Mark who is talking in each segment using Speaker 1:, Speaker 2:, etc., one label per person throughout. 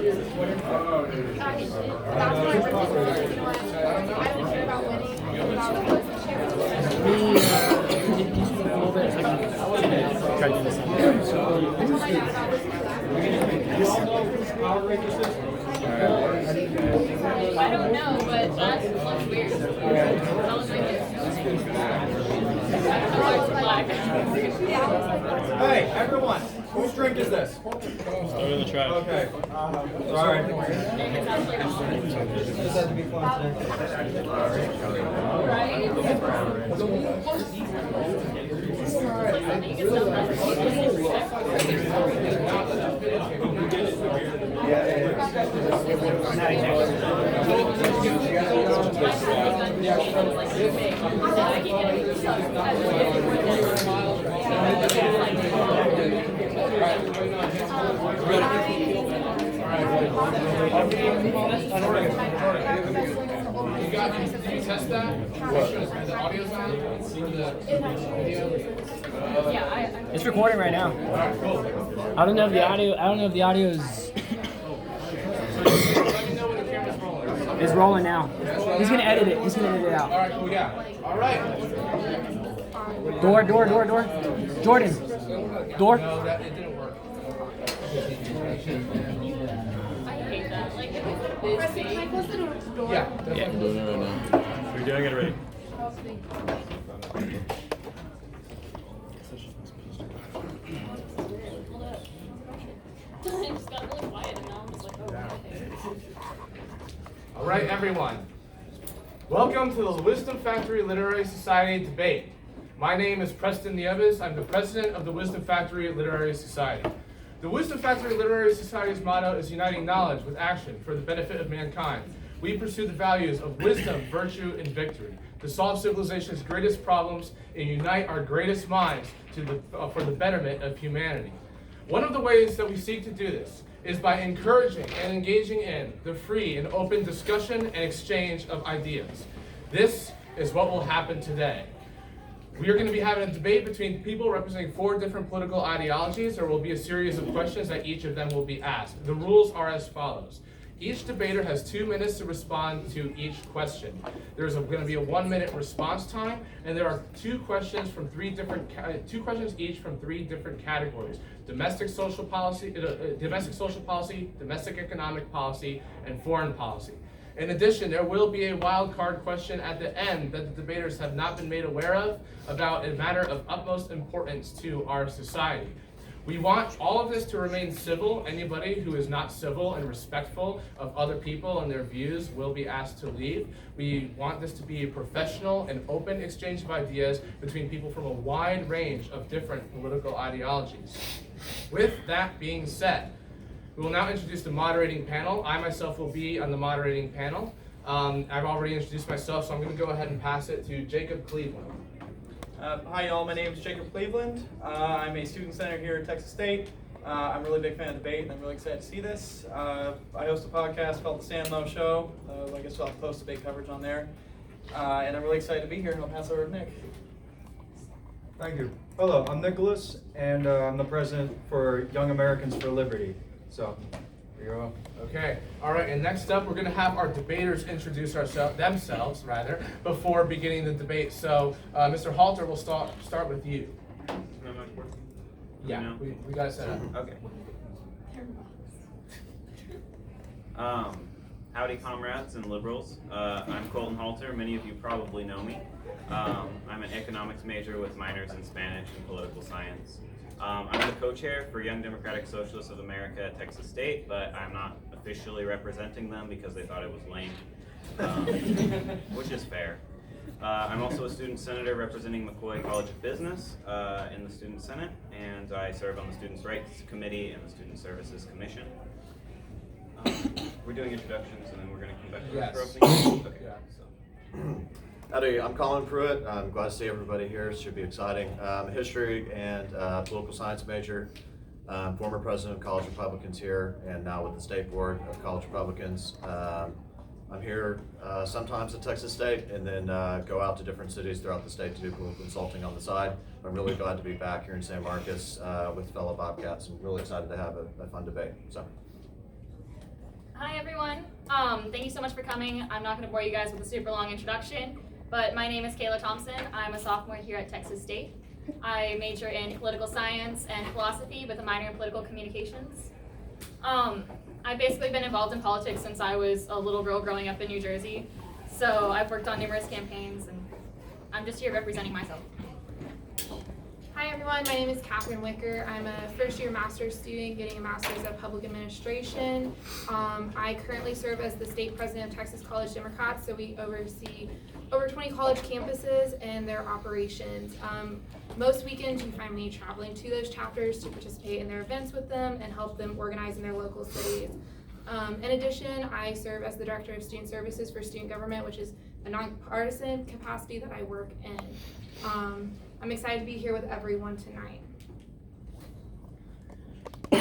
Speaker 1: I don't know, but that looks weird.
Speaker 2: Hey, everyone, whose drink is this?
Speaker 3: Throw it in the trash.
Speaker 2: Okay. Sorry. This has to be fun
Speaker 4: Did you test that? What? The audio's on?
Speaker 5: It's recording right now. I don't know if the audio is. It's rolling now. He's gonna edit it. He's gonna edit it out.
Speaker 4: All right, cool, yeah. All right.
Speaker 5: Door. Jordan. Door.
Speaker 4: No, it didn't work.
Speaker 1: I hate that. Like, if it's this big.
Speaker 4: Yeah.
Speaker 3: I'm doing it right now. We're doing it already.
Speaker 1: I just got really quiet and now I'm just like, oh, okay.
Speaker 4: All right, everyone. Welcome to the Wisdom Factory Literary Society debate. My name is Preston Nieves. I'm the president of the Wisdom Factory Literary Society. The Wisdom Factory Literary Society's motto is uniting knowledge with action for the benefit of mankind. We pursue the values of wisdom, virtue, and victory to solve civilization's greatest problems and unite our greatest minds for the betterment of humanity. One of the ways that we seek to do this is by encouraging and engaging in the free and open discussion and exchange of ideas. This is what will happen today. We are going to be having a debate between people representing 4 different political ideologies. There will be a series of questions that each of them will be asked. The rules are as follows. Each debater has 2 minutes to respond to each question. There's going to be a 1-minute response time, and there are 2 questions from 3 different 2 questions each from 3 different categories: domestic social policy, domestic economic policy, and foreign policy. In addition, there will be a wild card question at the end that the debaters have not been made aware of about a matter of utmost importance to our society. We want all of this to remain civil. Anybody who is not civil and respectful of other people and their views will be asked to leave. We want this to be a professional and open exchange of ideas between people from a wide range of different political ideologies. With that being said, we will now introduce the moderating panel. I myself will be on the moderating panel. I've already introduced myself, so I'm going to go ahead and pass it to Jacob Cleveland.
Speaker 2: Hi y'all, my name is Jacob Cleveland. I'm a student senator here at Texas State. I'm a really big fan of debate and I'm really excited to see this. I host a podcast called The Sam Mo Show. I guess I'll post debate coverage on there. And I'm really excited to be here, and I'll pass over to Nick.
Speaker 6: Thank you. Hello, I'm Nicholas, and I'm the president for Young Americans for Liberty. So, here you go.
Speaker 4: Okay, all right, and next up, we're going to have our debaters introduce themselves before beginning the debate. So, Mr. Halter, we'll start with you. Yeah, we got it set up.
Speaker 7: Okay. Howdy, comrades and liberals. I'm Colton Halter. Many of you probably know me. I'm an economics major with minors in Spanish and political science. I'm the co-chair for Young Democratic Socialists of America at Texas State, but I'm not officially representing them because they thought it was lame, which is fair. I'm also a student senator representing McCoy College of Business in the Student Senate, and I serve on the Students' Rights Committee and the Student Services Commission. We're doing introductions, and then we're going to come back to our opening. Okay.
Speaker 4: Yeah.
Speaker 7: So.
Speaker 8: Howdy, I'm Colin Pruitt. I'm glad to see everybody here. It should be exciting. History and political science major. Former president of College Republicans here, and now with the State Board of College Republicans. I'm here sometimes at Texas State, and then go out to different cities throughout the state to do political consulting on the side. I'm really glad to be back here in San Marcos with fellow Bobcats, and really excited to have a fun debate. So.
Speaker 1: Thank you so much for coming. I'm not going to bore you guys with a super long introduction, but my name is Kayla Thompson. I'm a sophomore here at Texas State. I major in political science and philosophy with a minor in political communications. I've basically been involved in politics since I was a little girl growing up in New Jersey. So I've worked on numerous campaigns, and I'm just here representing myself.
Speaker 9: Hi everyone, my name is Catherine Wicker. I'm a first year master's student getting a master's of public administration. I currently serve as the state president of Texas College Democrats, so we oversee over 20 college campuses and their operations. Most weekends you find me traveling to those chapters to participate in their events with them and help them organize in their local cities. In addition, I serve as the Director of Student Services for Student Government, which is a nonpartisan capacity that I work in. I'm excited to be here with everyone tonight.
Speaker 4: All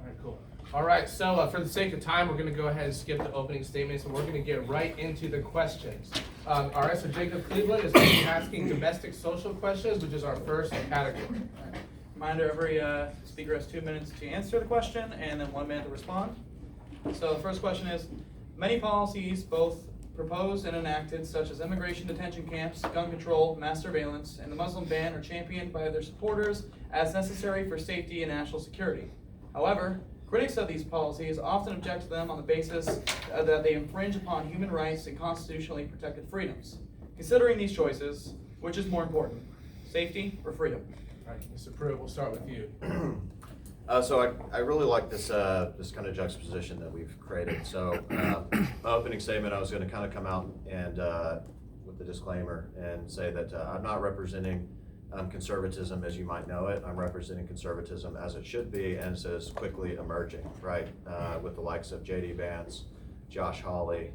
Speaker 4: right, cool. All right, so for the sake of time, we're going to go ahead and skip the opening statements, and we're going to get right into the questions. All right, so Jacob Cleveland is going to be asking domestic social questions, which is our first category.
Speaker 2: Reminder, every speaker has 2 minutes to answer the question and then 1 minute to respond. So the first question is, many policies, both proposed and enacted, such as immigration detention camps, gun control, mass surveillance, and the Muslim ban are championed by their supporters as necessary for safety and national security. However, critics of these policies often object to them on the basis that they infringe upon human rights and constitutionally protected freedoms. Considering these choices, which is more important, safety or freedom?
Speaker 4: All right, Mr. Pruitt, we'll start with you.
Speaker 8: So I really like this this kind of juxtaposition that we've created. So my opening statement, I was going to kind of come out and with the disclaimer and say that I'm not representing conservatism as you might know it. I'm representing conservatism as it should be and as quickly emerging, right? With the likes of J.D. Vance, Josh Hawley,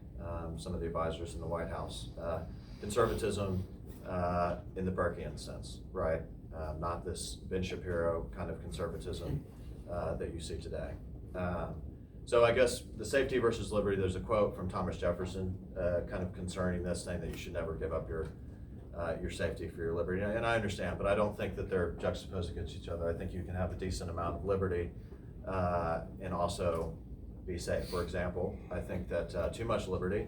Speaker 8: some of the advisors in the White House. Conservatism in the Burkean sense, right? Not this Ben Shapiro kind of conservatism that you see today. So I guess the safety versus liberty, there's a quote from Thomas Jefferson kind of concerning this, saying that you should never give up your safety for your liberty. And I understand, but I don't think that they're juxtaposed against each other. I think you can have a decent amount of liberty and also be safe. For example, I think that too much liberty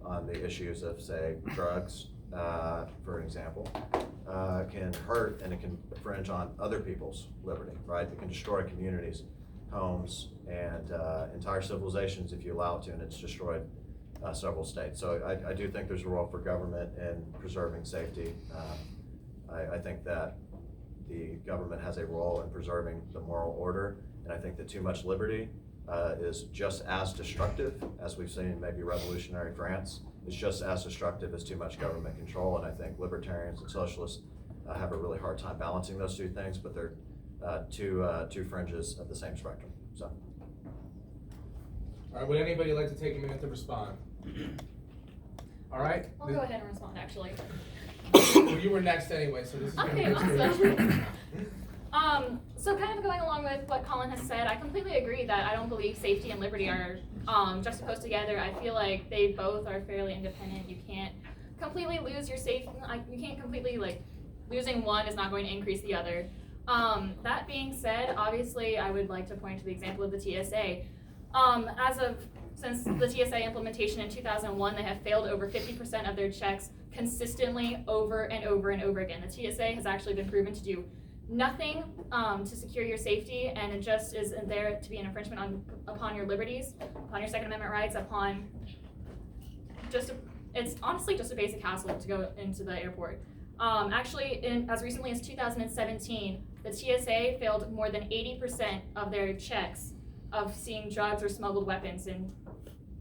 Speaker 8: on the issues of, say, drugs, for example, can hurt and it can infringe on other people's liberty, right? It can destroy communities, homes, and entire civilizations if you allow it to, and it's destroyed several states. So I do think there's a role for government in preserving safety. I think that the government has a role in preserving the moral order, and I think that too much liberty is just as destructive as we've seen in maybe revolutionary France. It's just as destructive as too much government control, and I think libertarians and socialists have a really hard time balancing those two things, but they're two fringes of the same spectrum. So.
Speaker 4: All right, would anybody like to take a minute to respond? All right.
Speaker 1: I'll go ahead and respond, actually.
Speaker 4: Well, you were next anyway, so this is
Speaker 1: Okay,
Speaker 4: going to be
Speaker 1: awesome. So kind of going along with what Colin has said, I completely agree that I don't believe safety and liberty are juxtaposed together. I feel like they both are fairly independent. You can't completely lose your safety. You can't completely, losing one is not going to increase the other. That being said, obviously I would like to point to the example of the TSA. Since the TSA implementation in 2001, they have failed over 50% of their checks consistently over and over and over again. The TSA has actually been proven to do nothing to secure your safety, and it just is there to be an infringement upon your liberties, upon your Second Amendment rights, upon it's honestly just a basic hassle to go into the airport. As recently as 2017, the TSA failed more than 80% of their checks of seeing drugs or smuggled weapons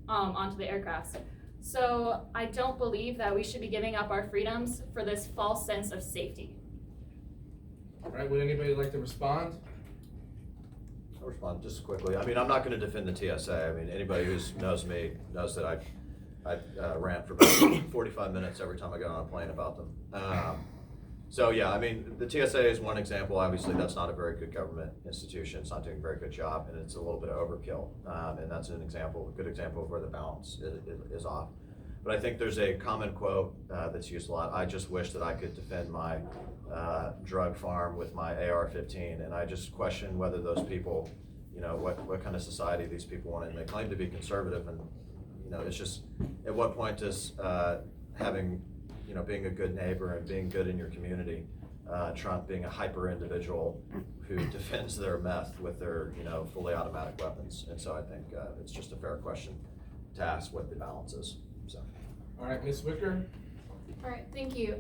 Speaker 1: onto the aircrafts. So I don't believe that we should be giving up our freedoms for this false sense of safety.
Speaker 4: All right, would anybody like to respond?
Speaker 8: I'll respond just quickly. I mean, I'm not going to defend the TSA. I mean, anybody who knows me knows that I rant for about 45 minutes every time I get on a plane about them. So yeah, I mean, the TSA is one example. Obviously, that's not a very good government institution. It's not doing a very good job, and it's a little bit of overkill. And that's an example, a good example of where the balance is off. But I think there's a common quote that's used a lot. I just wish that I could defend my drug farm with my AR-15, and I just question whether those people, what kind of society these people want, and they claim to be conservative, and it's just, at what point does having, being a good neighbor and being good in your community, trump being a hyper individual who defends their meth with their fully automatic weapons? And so I think it's just a fair question to ask what the balance is. So.
Speaker 4: All right, Ms. Wicker.
Speaker 9: All right, thank you.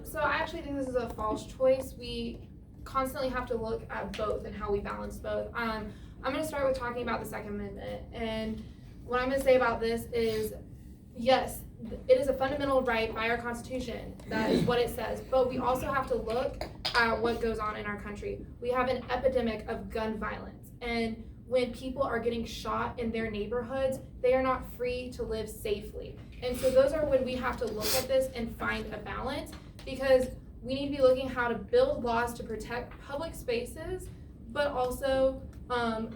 Speaker 9: So I actually think this is a false choice. We constantly have to look at both and how we balance both. I'm going to start with talking about the Second Amendment. And what I'm going to say about this is, yes, it is a fundamental right by our Constitution. That is what it says. But we also have to look at what goes on in our country. We have an epidemic of gun violence. And when people are getting shot in their neighborhoods, they are not free to live safely. And so those are when we have to look at this and find a balance, because we need to be looking how to build laws to protect public spaces, but also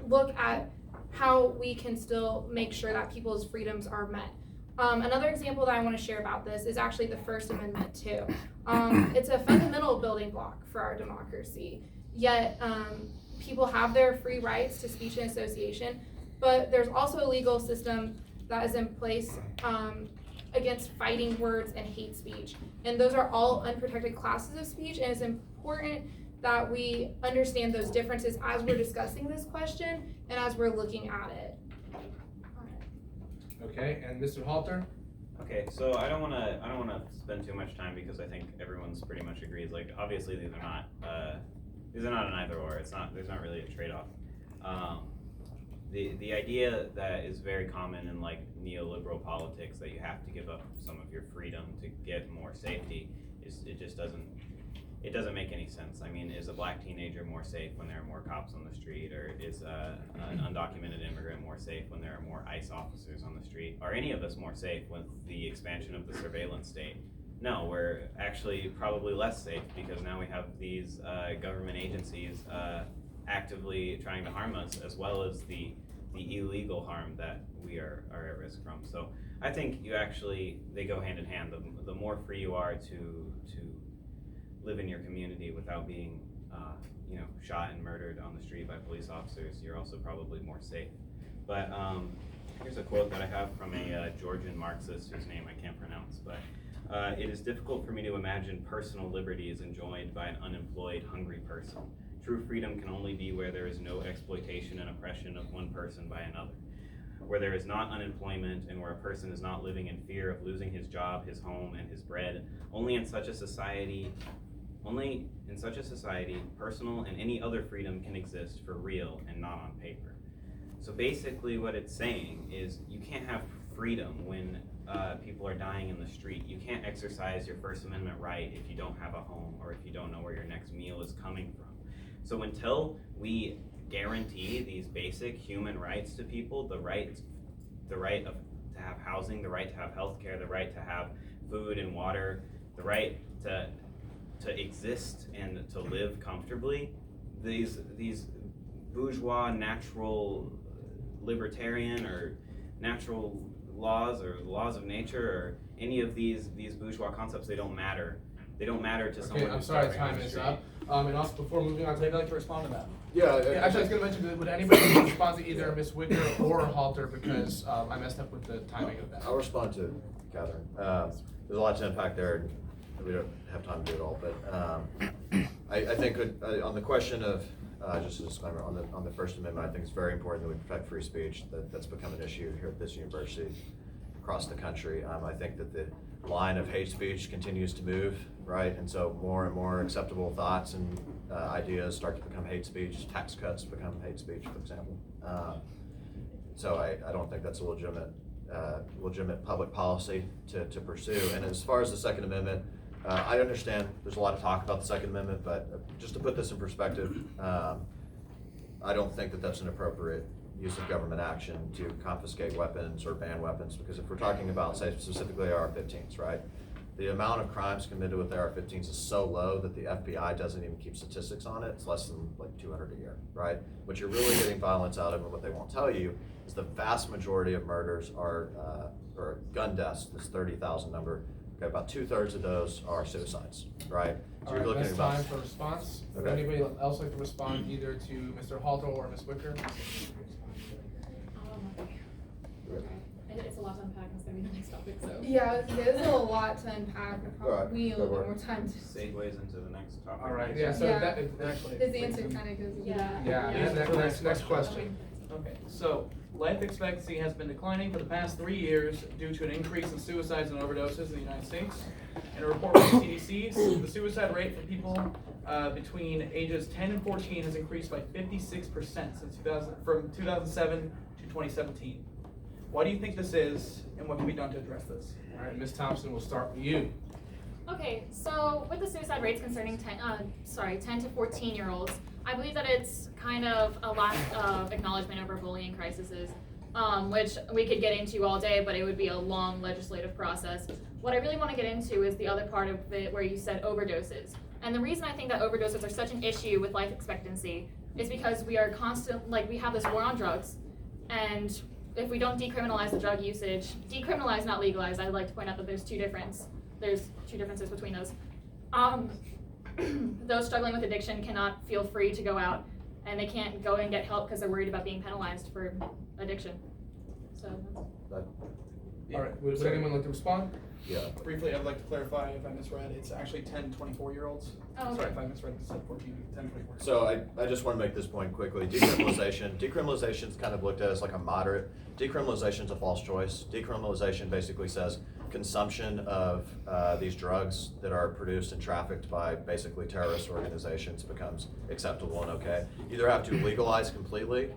Speaker 9: look at how we can still make sure that people's freedoms are met. Another example that I want to share about this is actually the First Amendment too. It's a fundamental building block for our democracy, yet people have their free rights to speech and association, but there's also a legal system that is in place against fighting words and hate speech. And those are all unprotected classes of speech, and it's important that we understand those differences as we're discussing this question and as we're looking at it.
Speaker 4: Okay, and Mr. Halter?
Speaker 7: Okay, so I don't want to spend too much time because I think everyone's pretty much agrees. Like, obviously these are not an either or. There's not really a trade-off. The idea that is very common in like neoliberal politics, that you have to give up some of your freedom to get more safety, it doesn't make any sense. I mean, is a black teenager more safe when there are more cops on the street, or is an undocumented immigrant more safe when there are more ICE officers on the street? Are any of us more safe with the expansion of the surveillance state? No, we're actually probably less safe, because now we have these government agencies actively trying to harm us, as well as the illegal harm that we are at risk from. So I think they go hand in hand. The more free you are to live in your community without being shot and murdered on the street by police officers, you're also probably more safe. But here's a quote that I have from a Georgian Marxist whose name I can't pronounce, but it is difficult for me to imagine personal liberty is enjoyed by an unemployed, hungry person. True freedom can only be where there is no exploitation and oppression of one person by another, where there is not unemployment, and where a person is not living in fear of losing his job, his home, and his bread. Only in such a society, personal and any other freedom can exist for real and not on paper. So basically what it's saying is, you can't have freedom when people are dying in the street. You can't exercise your First Amendment right if you don't have a home, or if you don't know where your next meal is coming from. So until we guarantee these basic human rights to people, the right to have housing, the right to have health care, the right to have food and water, the right to exist and to live comfortably, these bourgeois natural libertarian or natural laws or laws of nature, or any of these bourgeois concepts, they don't matter. They don't matter to someone.
Speaker 4: Okay, I'm sorry, time is up. And also, before moving on,
Speaker 3: I'd like to respond to that.
Speaker 8: Yeah.
Speaker 4: actually, I was going to mention that would anybody respond to either Ms. Wicker or Halter, because I messed up with the timing of that.
Speaker 8: I'll respond to Catherine. There's a lot to unpack there, and we don't have time to do it all. But I think on the question of just a disclaimer on the First Amendment, I think it's very important that we protect free speech. That's become an issue here at this university, across the country. I think that the line of hate speech continues to move, right? And so more and more acceptable thoughts and ideas start to become hate speech. Tax cuts become hate speech, for example. So I don't think that's a legitimate public policy to pursue. And as far as the Second Amendment, I understand there's a lot of talk about the Second Amendment, but just to put this in perspective, I don't think that that's an appropriate use of government action to confiscate weapons or ban weapons, because if we're talking about, say, specifically AR-15s, right? The amount of crimes committed with AR-15s is so low that the FBI doesn't even keep statistics on it. It's less than like 200 a year, right? What you're really getting violence out of, and what they won't tell you, is the vast majority of murders are, or gun deaths, this 30,000 number, Okay, about 2/3 of those are suicides, right? So
Speaker 4: All
Speaker 8: you're
Speaker 4: right,
Speaker 8: looking
Speaker 4: that's
Speaker 8: at about
Speaker 4: time for response. Would
Speaker 8: Okay.
Speaker 4: anybody else like to respond either to Mr. Halter or Ms. Wicker?
Speaker 1: It's a lot to unpack, and it's gonna be the next topic, so.
Speaker 9: Yeah, there's a lot to unpack, and
Speaker 8: All right,
Speaker 9: probably we need a
Speaker 8: go
Speaker 9: little
Speaker 8: for
Speaker 9: bit
Speaker 8: it.
Speaker 9: more time to.
Speaker 7: Segues into the next topic.
Speaker 4: All right, yeah, so
Speaker 9: Yeah.
Speaker 4: that actually.
Speaker 9: His answer kind of goes with
Speaker 1: Yeah.
Speaker 9: that.
Speaker 4: Yeah, next question.
Speaker 2: Okay, so life expectancy has been declining for the past 3 years due to an increase in suicides and overdoses in the United States. In a report from the CDC, the suicide rate for people between ages 10 and 14 has increased by 56% from 2007 to 2017. Why do you think this is, and what can be done to address this?
Speaker 4: All right, Ms. Thompson, we'll start with you.
Speaker 1: Okay, so with the suicide rates concerning 10 to 14-year-olds, I believe that it's kind of a lack of acknowledgement over bullying crises, which we could get into all day, but it would be a long legislative process. What I really want to get into is the other part of it where you said overdoses. And the reason I think that overdoses are such an issue with life expectancy is because we are we have this war on drugs, and if we don't decriminalize the drug usage, decriminalize, not legalize, I'd like to point out that there's two differences between those. Those struggling with addiction cannot feel free to go out, and they can't go and get help because they're worried about being penalized for addiction. So.
Speaker 8: Yeah.
Speaker 4: All right, would
Speaker 2: Sorry.
Speaker 4: anyone like to respond?
Speaker 8: Yeah.
Speaker 2: Briefly, I'd like to clarify if I misread, it's actually 10 to 24-year-olds.
Speaker 1: Oh, okay.
Speaker 2: Sorry if I misread, it said 10 to 24.
Speaker 8: So I just want to make this point quickly. Decriminalization is kind of looked at as like a moderate. Decriminalization is a false choice. Decriminalization basically says consumption of these drugs that are produced and trafficked by basically terrorist organizations becomes acceptable and okay. You either have to legalize completely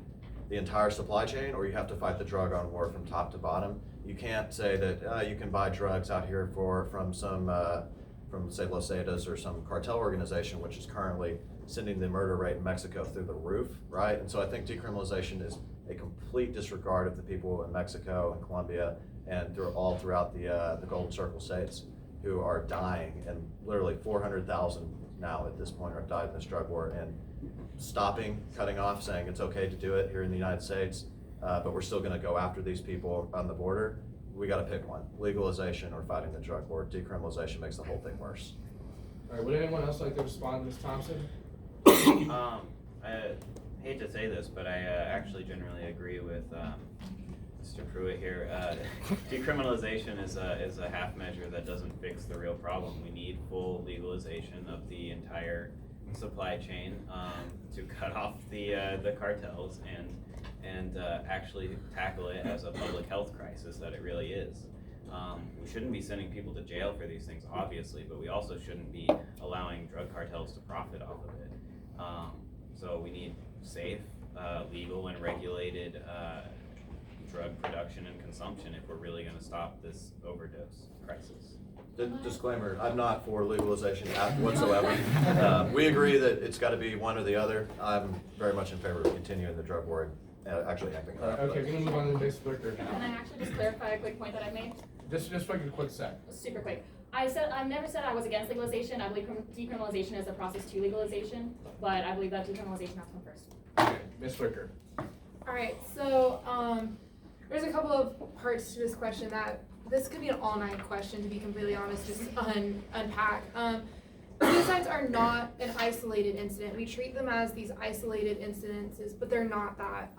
Speaker 8: the entire supply chain, or you have to fight the drug on war from top to bottom. You can't say that you can buy drugs out here from say Los Zetas or some cartel organization, which is currently sending the murder rate in Mexico through the roof, right? And so I think decriminalization is a complete disregard of the people in Mexico and Colombia and all throughout the Golden Circle states who are dying, and literally 400,000 now at this point have died in this drug war. And cutting off, saying it's okay to do it here in the United States, but we're still going to go after these people on the border. We got to pick one: legalization or fighting the drug war. Decriminalization makes the whole thing worse.
Speaker 4: All right, would anyone else like to respond, Ms. Thompson?
Speaker 7: I hate to say this, but I actually generally agree with Mr. Pruitt here. Decriminalization is a half measure that doesn't fix the real problem. We need full legalization of the entire supply chain to cut off the cartels and actually tackle it as a public health crisis that it really is. We shouldn't be sending people to jail for these things, obviously, but we also shouldn't be allowing drug cartels to profit off of it. So we need safe, legal, and regulated drug production and consumption if we're really going to stop this overdose crisis.
Speaker 8: Disclaimer: I'm not for legalization whatsoever. We agree that it's got to be one or the other. I'm very much in favor of continuing the drug war, actually acting it up.
Speaker 4: Okay, we're gonna move on to Ms. Wicker
Speaker 1: Can
Speaker 4: now.
Speaker 1: I actually just clarify a quick point that I made?
Speaker 4: Just like a quick sec.
Speaker 1: Super quick. I've never said I was against legalization. I believe decriminalization is a process to legalization, but I believe that decriminalization has to come first.
Speaker 4: Okay, Ms. Wicker.
Speaker 9: All right, so there's a couple of parts to this question that this could be an all-night question, to be completely honest, just unpack. Suicides are not an isolated incident. We treat them as these isolated incidences, but they're not that.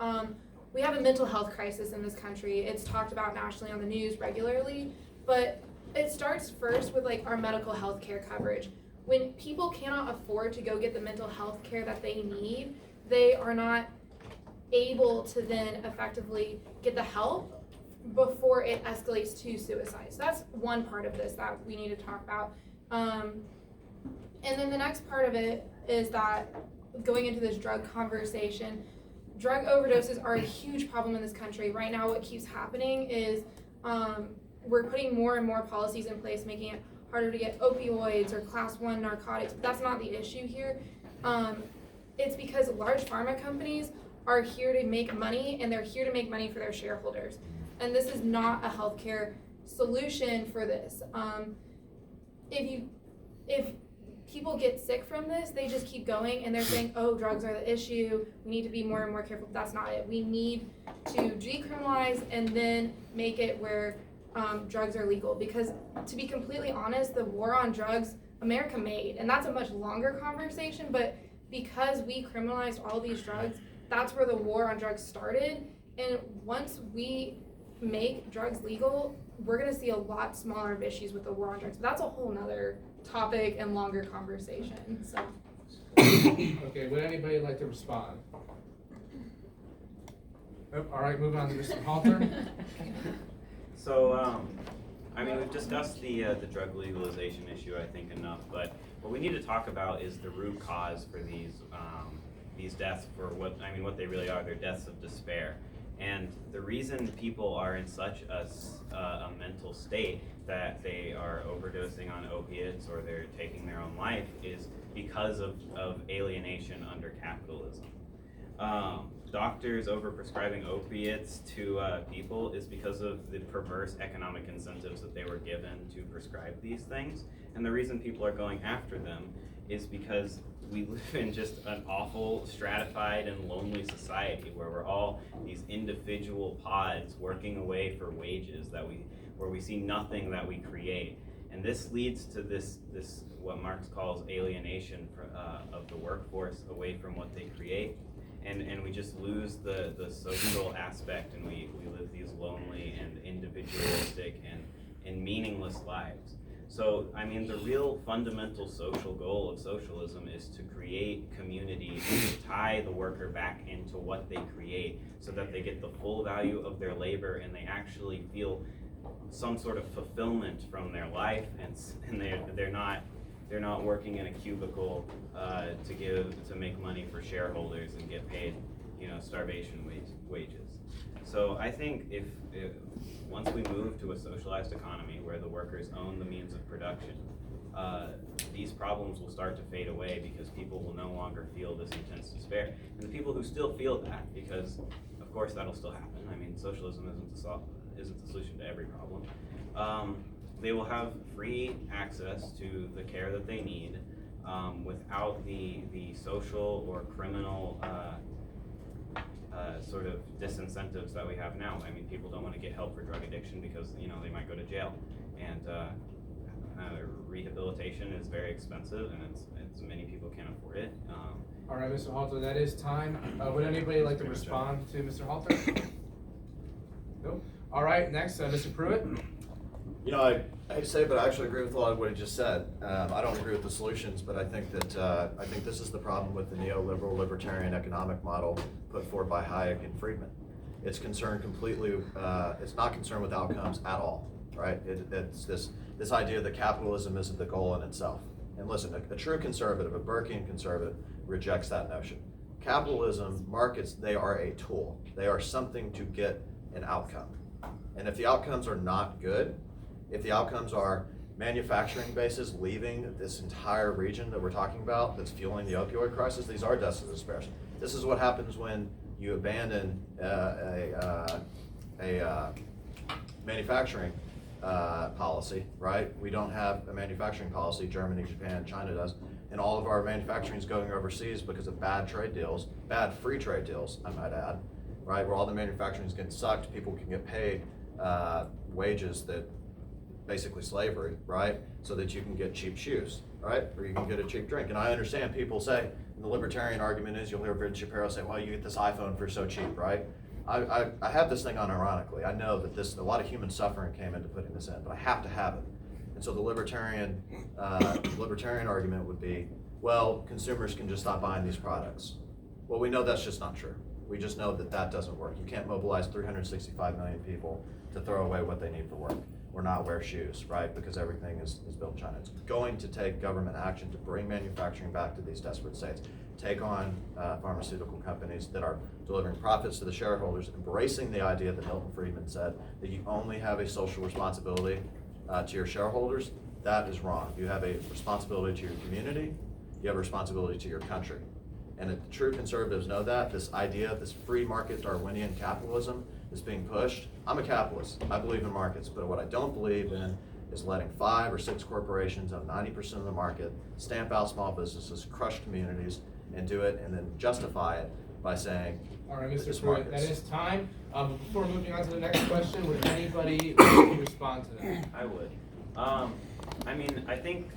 Speaker 9: We have a mental health crisis in this country. It's talked about nationally on the news regularly, but it starts first with like our medical health care coverage. When people cannot afford to go get the mental health care that they need, they are not able to then effectively get the help before it escalates to suicide. So that's one part of this that we need to talk about. And then the next part of it is that going into this drug conversation, drug overdoses are a huge problem in this country. Right now what keeps happening is we're putting more and more policies in place, making it harder to get opioids or class 1 narcotics, but that's not the issue here. It's because large pharma companies are here to make money, and they're here to make money for their shareholders. And this is not a healthcare solution for this. If people get sick from this, they just keep going and they're saying, oh, drugs are the issue, we need to be more and more careful. That's not it. We need to decriminalize and then make it where drugs are legal. Because to be completely honest, the war on drugs, America made, and that's a much longer conversation, but because we criminalized all these drugs, that's where the war on drugs started. And once we make drugs legal, we're gonna see a lot smaller of issues with the war on drugs. But that's a whole nother topic and longer conversation, so.
Speaker 4: Okay, would anybody like to respond? Oh, all right, moving on to Mr. Halter.
Speaker 7: So, I mean, we've discussed the drug legalization issue, I think, enough, but what we need to talk about is the root cause for these deaths, for what they really are. They're deaths of despair. And the reason people are in such a mental state that they are overdosing on opiates or they're taking their own life is because of alienation under capitalism. Doctors overprescribing opiates to people is because of the perverse economic incentives that they were given to prescribe these things. And the reason people are going after them is because we live in just an awful, stratified, and lonely society where we're all these individual pods working away for wages where we see nothing that we create. And this leads to this what Marx calls alienation of the workforce away from what they create. And we just lose the social aspect, and we live these lonely and individualistic and meaningless lives. So, I mean, the real fundamental social goal of socialism is to create community and to tie the worker back into what they create so that they get the full value of their labor and they actually feel some sort of fulfillment from their life, and they're not working in a cubicle to make money for shareholders and get paid, starvation wages. So I think if once we move to a socialized economy where the workers own the means of production, these problems will start to fade away because people will no longer feel this intense despair. And the people who still feel that, because of course that'll still happen. I mean, socialism isn't the solution to every problem. They will have free access to the care that they need without the social or criminal sort of disincentives that we have now. I mean, people don't want to get help for drug addiction because they might go to jail, and rehabilitation is very expensive, and it's many people can't afford it.
Speaker 4: All right, Mr. Halter, that is time. Would anybody like to respond to Mr. Halter? Nope. All right, next, Mr. Pruitt.
Speaker 8: I hate to say it, but I actually agree with a lot of what he just said. I don't agree with the solutions, but I think this is the problem with the neoliberal libertarian economic model put forward by Hayek and Friedman. It's concerned completely. It's not concerned with outcomes at all, right? It's this idea that capitalism isn't the goal in itself. And listen, a true conservative, a Burkean conservative, rejects that notion. Capitalism, markets, they are a tool. They are something to get an outcome. And if the outcomes are not good, if the outcomes are manufacturing bases leaving this entire region that we're talking about that's fueling the opioid crisis, these are deaths of despair. This is what happens when you abandon a manufacturing policy, right? We don't have a manufacturing policy. Germany, Japan, China does. And all of our manufacturing is going overseas because of bad trade deals, bad free trade deals, I might add, right? Where all the manufacturing is getting sucked, people can get paid wages that basically slavery, right? So that you can get cheap shoes, right? Or you can get a cheap drink. And I understand people say, the libertarian argument is, you'll hear Ben Shapiro say, well, you get this iPhone for so cheap, right? I have this thing on ironically. I know that a lot of human suffering came into putting this in, but I have to have it. And so the libertarian argument would be, well, consumers can just stop buying these products. Well, we know that's just not true. We just know that doesn't work. You can't mobilize 365 million people to throw away what they need for work or not wear shoes, right? Because everything is built in China. It's going to take government action to bring manufacturing back to these desperate states. Take on pharmaceutical companies that are delivering profits to the shareholders, embracing the idea that Milton Friedman said that you only have a social responsibility to your shareholders. That is wrong. You have a responsibility to your community. You have a responsibility to your country. And if the true conservatives know that, this idea, this free market Darwinian capitalism is being pushed. I'm a capitalist. I believe in markets, but what I don't believe in is letting 5 or 6 corporations have 90% of the market, stamp out small businesses, crush communities, and do it, and then justify it by saying,
Speaker 4: all right, Mr.
Speaker 8: it's
Speaker 4: Pruitt,
Speaker 8: markets.
Speaker 4: that is time. Before moving on to the next question, would anybody like to respond to that?
Speaker 7: I would. I mean, I think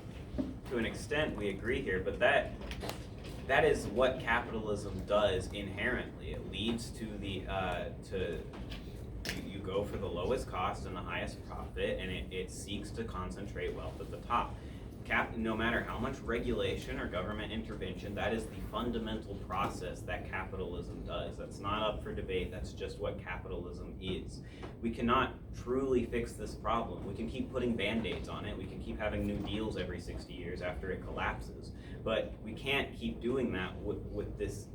Speaker 7: to an extent we agree here, but that is what capitalism does inherently. It leads to the you go for the lowest cost and the highest profit, and it seeks to concentrate wealth at the top. No matter how much regulation or government intervention, that is the fundamental process that capitalism does. That's not up for debate. That's just what capitalism is. We cannot truly fix this problem. We can keep putting band-aids on it. We can keep having new deals every 60 years after it collapses. But we can't keep doing that with this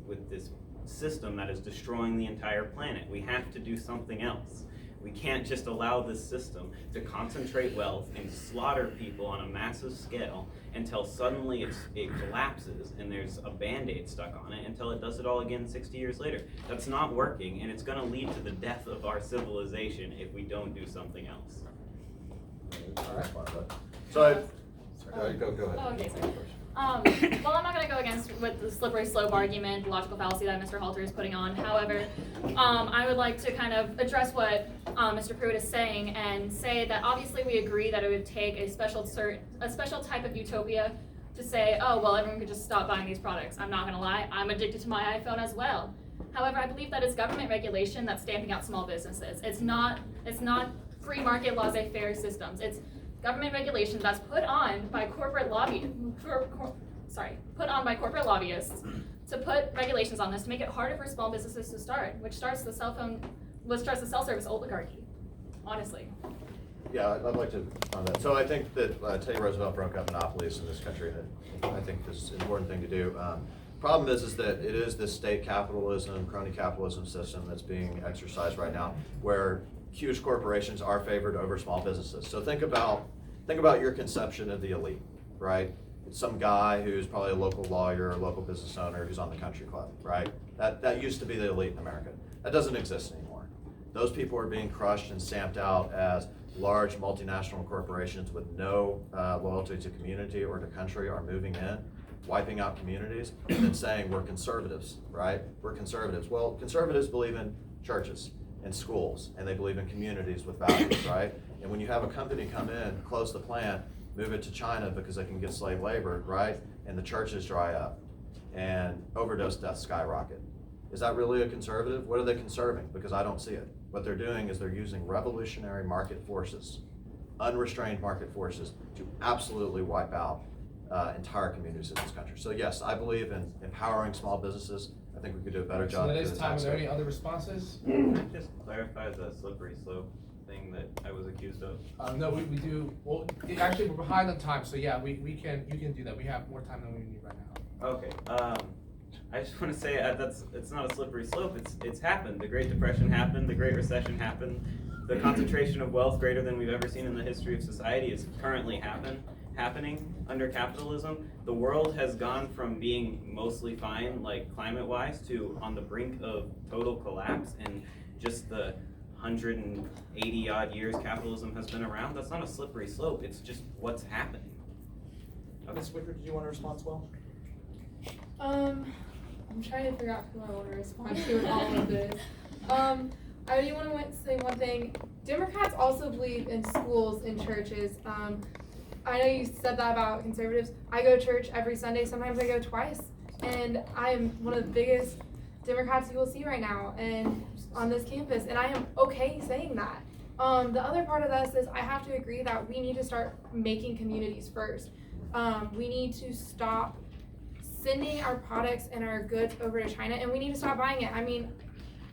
Speaker 7: system that is destroying the entire planet. We have to do something else. We can't just allow this system to concentrate wealth and slaughter people on a massive scale until suddenly it collapses and there's a band-aid stuck on it until it does it all again 60 years later. That's not working, and it's going to lead to the death of our civilization if we don't do something else.
Speaker 4: All right.
Speaker 8: So,
Speaker 1: Oh, okay, sorry. Well, I'm not going to go against with the slippery slope argument, the logical fallacy that Mr. Halter is putting on. However, I would like to kind of address what Mr. Pruitt is saying and say that obviously we agree that it would take a special type of utopia to say, oh, well, everyone could just stop buying these products. I'm not going to lie, I'm addicted to my iPhone as well. However, I believe that it's government regulation that's stamping out small businesses. It's not free market laissez-faire systems. It's government regulation that's put on by corporate lobbyists to put regulations on this to make it harder for small businesses to start, which starts the cell service oligarchy, honestly.
Speaker 8: yeah, I'd like to on that. So I think that Teddy Roosevelt broke up monopolies in this country, and I think this is an important thing to do. Problem is that it is this state capitalism, crony capitalism system that's being exercised right now, where huge corporations are favored over small businesses. So think about your conception of the elite, right? It's some guy who's probably a local lawyer, a local business owner who's on the country club, right? That used to be the elite in America. That doesn't exist anymore. Those people are being crushed and stamped out as large multinational corporations with no loyalty to community or to country are moving in, wiping out communities, and then saying we're conservatives, right? We're conservatives. Well, conservatives believe in churches and schools, and they believe in communities with values, right? And when you have a company come in, close the plant, move it to China because they can get slave labor, right? And the churches dry up and overdose deaths skyrocket. Is that really a conservative? What are they conserving? Because I don't see it. What they're doing is they're using revolutionary market forces, unrestrained market forces, to absolutely wipe out entire communities in this country. So yes, I believe in empowering small businesses. I think we could do a better job.
Speaker 4: So that is time. Are there any other responses?
Speaker 7: Can I just clarify the slippery slope thing that I was accused of?
Speaker 4: No, we do. Well, actually, we're behind on time, so yeah, you can do that. We have more time than we need right now.
Speaker 7: Okay. I just want to say it's not a slippery slope. It's happened. The Great Depression happened. The Great Recession happened. The concentration of wealth greater than we've ever seen in the history of society is currently happening under capitalism. The world has gone from being mostly fine, like climate-wise, to on the brink of total collapse. And just the 180 odd years capitalism has been around, that's not a slippery slope. It's just what's happening.
Speaker 2: Ms. Wicker, did you want to respond as well?
Speaker 9: I'm trying to figure out who I want to respond to in all of this. I do want to say one thing. Democrats also believe in schools and churches. I know you said that about conservatives. I go to church every Sunday. Sometimes I go twice. And I am one of the biggest Democrats you will see right now and on this campus. And I am okay saying that. The other part of this is I have to agree that we need to start making communities first. We need to stop sending our products and our goods over to China, and we need to stop buying it. I mean,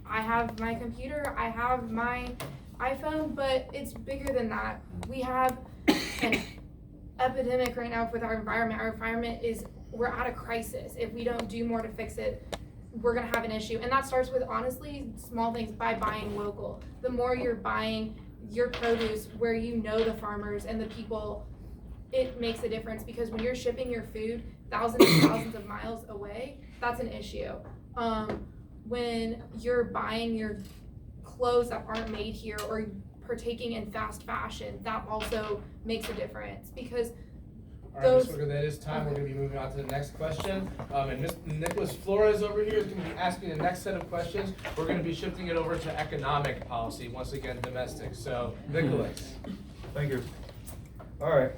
Speaker 9: I have my computer, I have my iPhone, but it's bigger than that. We have an epidemic right now with our environment. Our environment we're at a crisis. If we don't do more to fix it, we're gonna have an issue. And that starts with, honestly, small things by buying local. The more you're buying your produce where you know the farmers and the people, it makes a difference, because when you're shipping your food thousands and thousands of miles away, that's an issue. When you're buying your clothes that aren't made here or partaking in fast fashion, that also makes a difference, because
Speaker 4: All right, Ms.
Speaker 9: those.
Speaker 4: Wicker, that is time. We're going to be moving on to the next question. And Ms. Nicholas Flores over here is going to be asking the next set of questions. We're going to be shifting it over to economic policy, once again, domestic. So, Nicholas.
Speaker 6: Thank you. All right.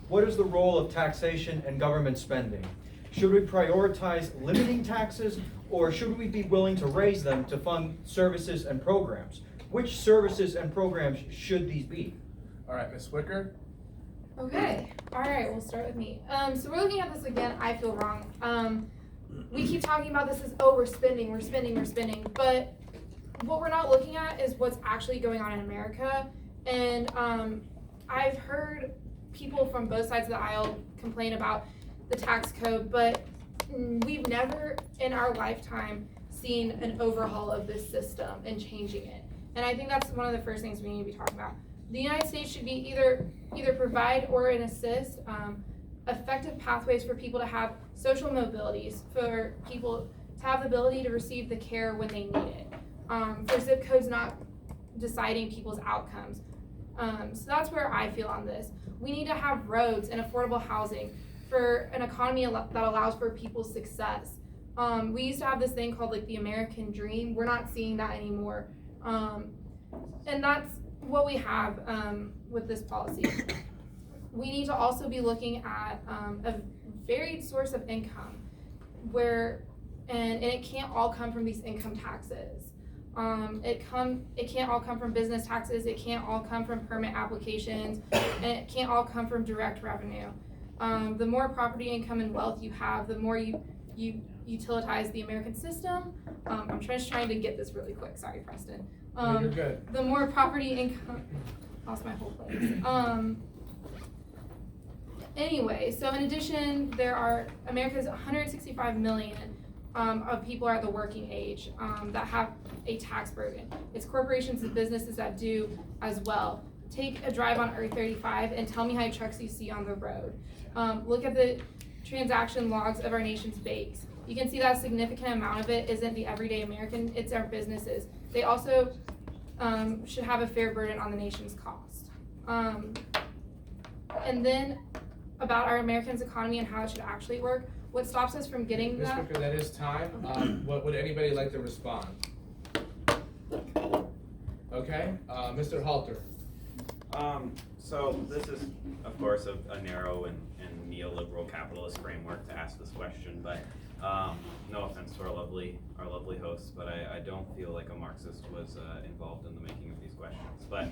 Speaker 6: What is the role of taxation and government spending? Should we prioritize limiting taxes, or should we be willing to raise them to fund services and programs? Which services and programs should these be?
Speaker 4: All right, Ms. Wicker.
Speaker 9: Okay, all right, we'll start with me. So we're looking at this again, I feel wrong. We keep talking about this as, oh, we're spending, but what we're not looking at is what's actually going on in America. And I've heard people from both sides of the aisle complain about the tax code, but we've never in our lifetime seen an overhaul of this system and changing it. And I think that's one of the first things we need to be talking about. The United States should be either provide or an assist effective pathways for people to have social mobilities, for people to have the ability to receive the care when they need it, for zip codes not deciding people's outcomes. So that's where I feel on this. We need to have roads and affordable housing for an economy that allows for people's success. We used to have this thing called like the American dream. We're not seeing that anymore. And that's what we have with this policy. We need to also be looking at a varied source of income and it can't all come from these income taxes. It can't all come from business taxes, it can't all come from permit applications, and it can't all come from direct revenue. The more property income and wealth you have, the more you utilize the American system. I'm just trying to get this really quick, sorry Preston.
Speaker 4: No, you're good.
Speaker 9: The more property income, lost my whole place. Anyway, so in addition, America's 165 million of people are at the working age that have a tax burden. It's corporations and businesses that do as well. Take a drive on I-35 and tell me how many trucks you see on the road. Look at the transaction logs of our nation's banks. You can see that a significant amount of it isn't the everyday American, it's our businesses. They also should have a fair burden on the nation's cost. And then about our Americans' economy and how it should actually work, what stops us from getting
Speaker 4: Ms.
Speaker 9: that?
Speaker 4: Wicker, that is time. Would anybody like to respond? Okay, Mr. Halter.
Speaker 7: So this is, of course, a narrow and neoliberal capitalist framework to ask this question, but no offense to our lovely hosts, but I don't feel like a Marxist was involved in the making of these questions. But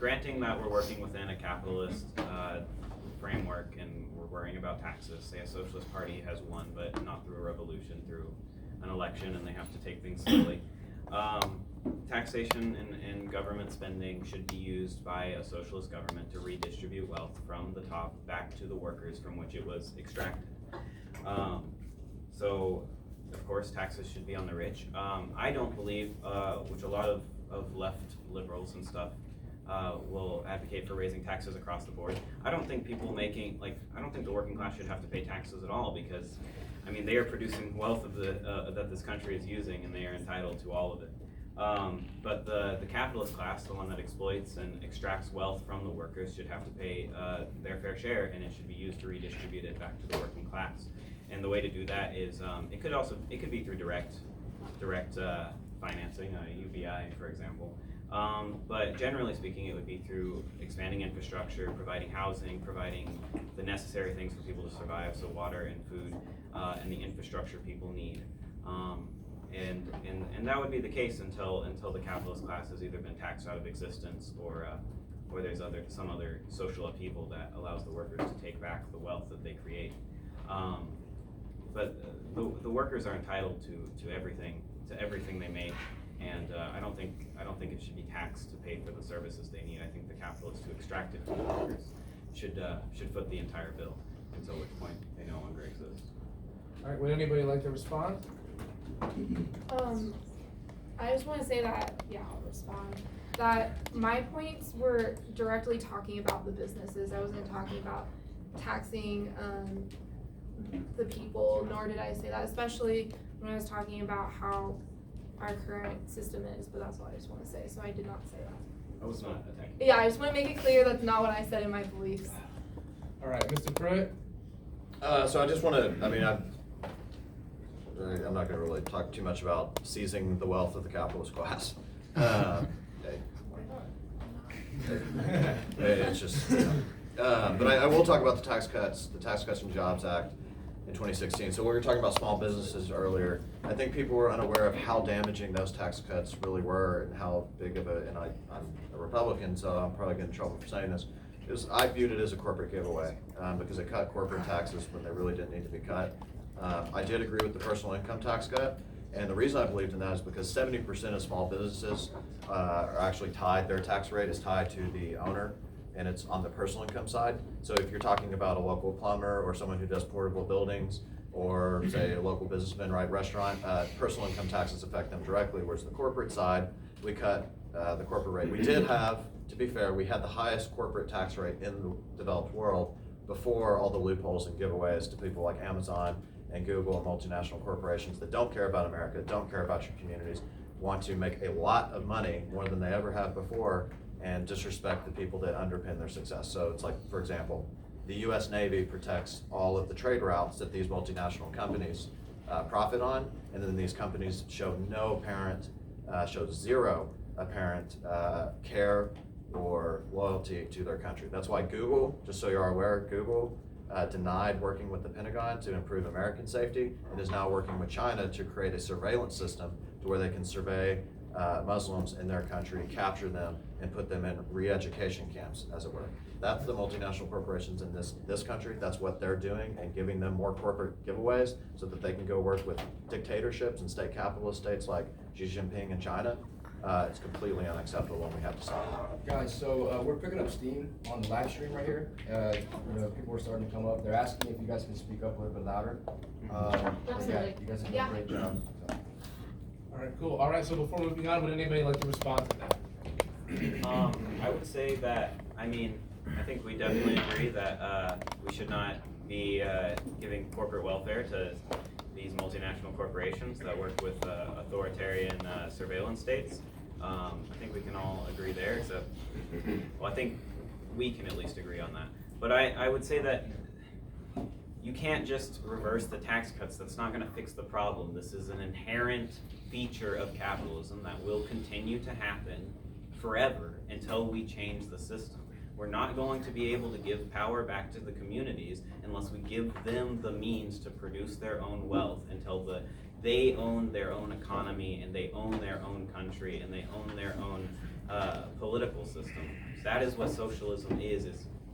Speaker 7: granting that we're working within a capitalist framework and we're worrying about taxes, say a socialist party has won, but not through a revolution, through an election, and they have to take things slowly. Taxation and government spending should be used by a socialist government to redistribute wealth from the top back to the workers from which it was extracted. So, of course, taxes should be on the rich. I don't believe, which a lot of left liberals and stuff will advocate for raising taxes across the board. I don't think I don't think the working class should have to pay taxes at all, because, I mean, they are producing wealth that this country is using, and they are entitled to all of it. But the capitalist class, the one that exploits and extracts wealth from the workers, should have to pay their fair share, and it should be used to redistribute it back to the working class. And the way to do that is, it could be through direct financing, UBI, for example. But generally speaking, it would be through expanding infrastructure, providing housing, providing the necessary things for people to survive, so water and food, and the infrastructure people need. And that would be the case until the capitalist class has either been taxed out of existence or there's some other social upheaval that allows the workers to take back the wealth that they create. But the workers are entitled to everything they make, and I don't think it should be taxed to pay for the services they need. I think the capitalists who extract it from the workers should foot the entire bill, until which point they no longer exist.
Speaker 4: All right, would anybody like to respond?
Speaker 9: I just want to say that, yeah, I'll respond. That my points were directly talking about the businesses. I wasn't talking about taxing the people, nor did I say that, especially when I was talking about how our current system is, but that's all I just want to say, so I did not say that.
Speaker 7: I was not attacking.
Speaker 9: Yeah, I just want to make it clear that's not what I said in my beliefs.
Speaker 4: All right, Mr. Pruitt?
Speaker 8: So I just want to, I'm not going to really talk too much about seizing the wealth of the capitalist class. It's just, but I will talk about the Tax Cuts and Jobs Act in 2016. So we were talking about small businesses earlier. I think people were unaware of how damaging those tax cuts really were and how big of and I'm a Republican, so I'm probably getting in trouble for saying this. I viewed it as a corporate giveaway because it cut corporate taxes when they really didn't need to be cut. I did agree with the personal income tax cut, and the reason I believed in that is because 70% of small businesses are actually tied, their tax rate is tied to the owner, and it's on the personal income side. So if you're talking about a local plumber or someone who does portable buildings, or say a local businessman, right, restaurant, personal income taxes affect them directly, whereas the corporate side, we cut the corporate rate. We did have, to be fair, we had the highest corporate tax rate in the developed world before all the loopholes and giveaways to people like Amazon and Google and multinational corporations that don't care about America, don't care about your communities, want to make a lot of money, more than they ever have before, and disrespect the people that underpin their success. So it's like, for example, the US Navy protects all of the trade routes that these multinational companies profit on, and then these companies show zero apparent care or loyalty to their country. That's why Google, just so you are aware, Google denied working with the Pentagon to improve American safety and is now working with China to create a surveillance system to where they can survey Muslims in their country, capture them, and put them in re-education camps, as it were. That's the multinational corporations in this country. That's what they're doing, and giving them more corporate giveaways so that they can go work with dictatorships and state capitalist states like Xi Jinping in China. It's completely unacceptable, and we have to stop it.
Speaker 10: Guys, so we're picking up steam on the live stream right here. People are starting to come up. They're asking if you guys can speak up a little bit louder.
Speaker 1: Absolutely.
Speaker 10: You guys have done a great job. So.
Speaker 4: All right, cool. All right, so before moving on, would anybody like to respond to that?
Speaker 7: I would say that, I think we definitely agree that we should not be giving corporate welfare to these multinational corporations that work with authoritarian surveillance states. I think we can all agree there, except, well, I think we can at least agree on that. But I would say that you can't just reverse the tax cuts. That's not going to fix the problem. This is an inherent feature of capitalism that will continue to happen forever until we change the system. We're not going to be able to give power back to the communities unless we give them the means to produce their own wealth, until they own their own economy, and they own their own country, and they own their own political system. That is what socialism is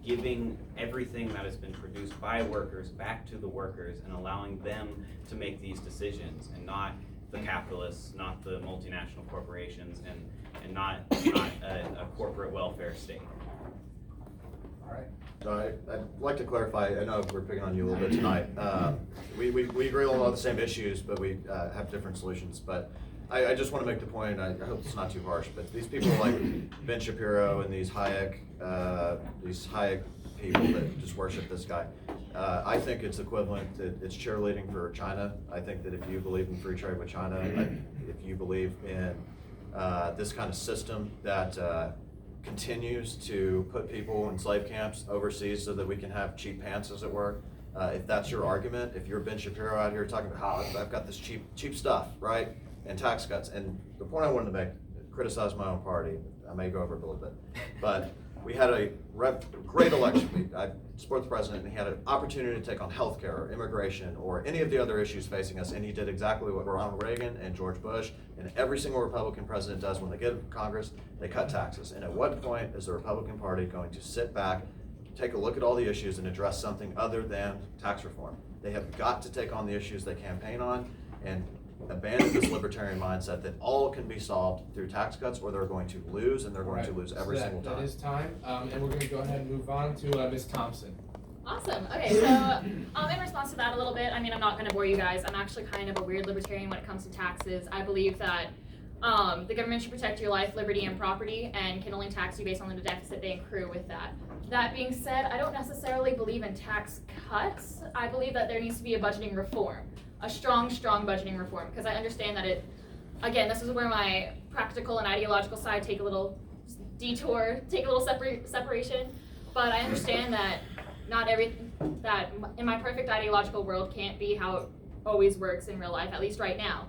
Speaker 7: giving everything that has been produced by workers back to the workers and allowing them to make these decisions, and not the capitalists, not the multinational corporations, and not a corporate welfare state.
Speaker 4: All right.
Speaker 8: So I'd like to clarify, I know we're picking on you a little bit tonight. We agree on a lot of the same issues, but we have different solutions. But I just want to make the point, I hope it's not too harsh, but these people like Ben Shapiro and these Hayek people that just worship this guy, I think it's equivalent, it's cheerleading for China. I think that if you believe in free trade with China, if you believe in this kind of system that continues to put people in slave camps overseas so that we can have cheap pants, as it were. If that's your argument, if you're Ben Shapiro out here talking about how I've got this cheap stuff, right, and tax cuts, and the point I wanted to make, criticize my own party, I may go over it a little bit, but we had a great election. I support the president, and he had an opportunity to take on healthcare or immigration or any of the other issues facing us, and he did exactly what Ronald Reagan and George Bush and every single Republican president does when they get into Congress. They cut taxes. And at what point is the Republican Party going to sit back, take a look at all the issues, and address something other than tax reform? They have got to take on the issues they campaign on and abandon this libertarian mindset that all can be solved through tax cuts, or they're going to lose, and they're going to lose every single time.
Speaker 4: That is time, and we're going to go ahead and move on to Ms. Thompson.
Speaker 1: Awesome. Okay, so in response to that a little bit, I'm not going to bore you guys. I'm actually kind of a weird libertarian when it comes to taxes. I believe that the government should protect your life, liberty, and property, and can only tax you based on the deficit they accrue with that. That being said, I don't necessarily believe in tax cuts. I believe that there needs to be a budgeting reform, a strong budgeting reform, because I understand that again, this is where my practical and ideological side take a little detour, take a little separation, but I understand that not everything that in my perfect ideological world can't be how it always works in real life, at least right now.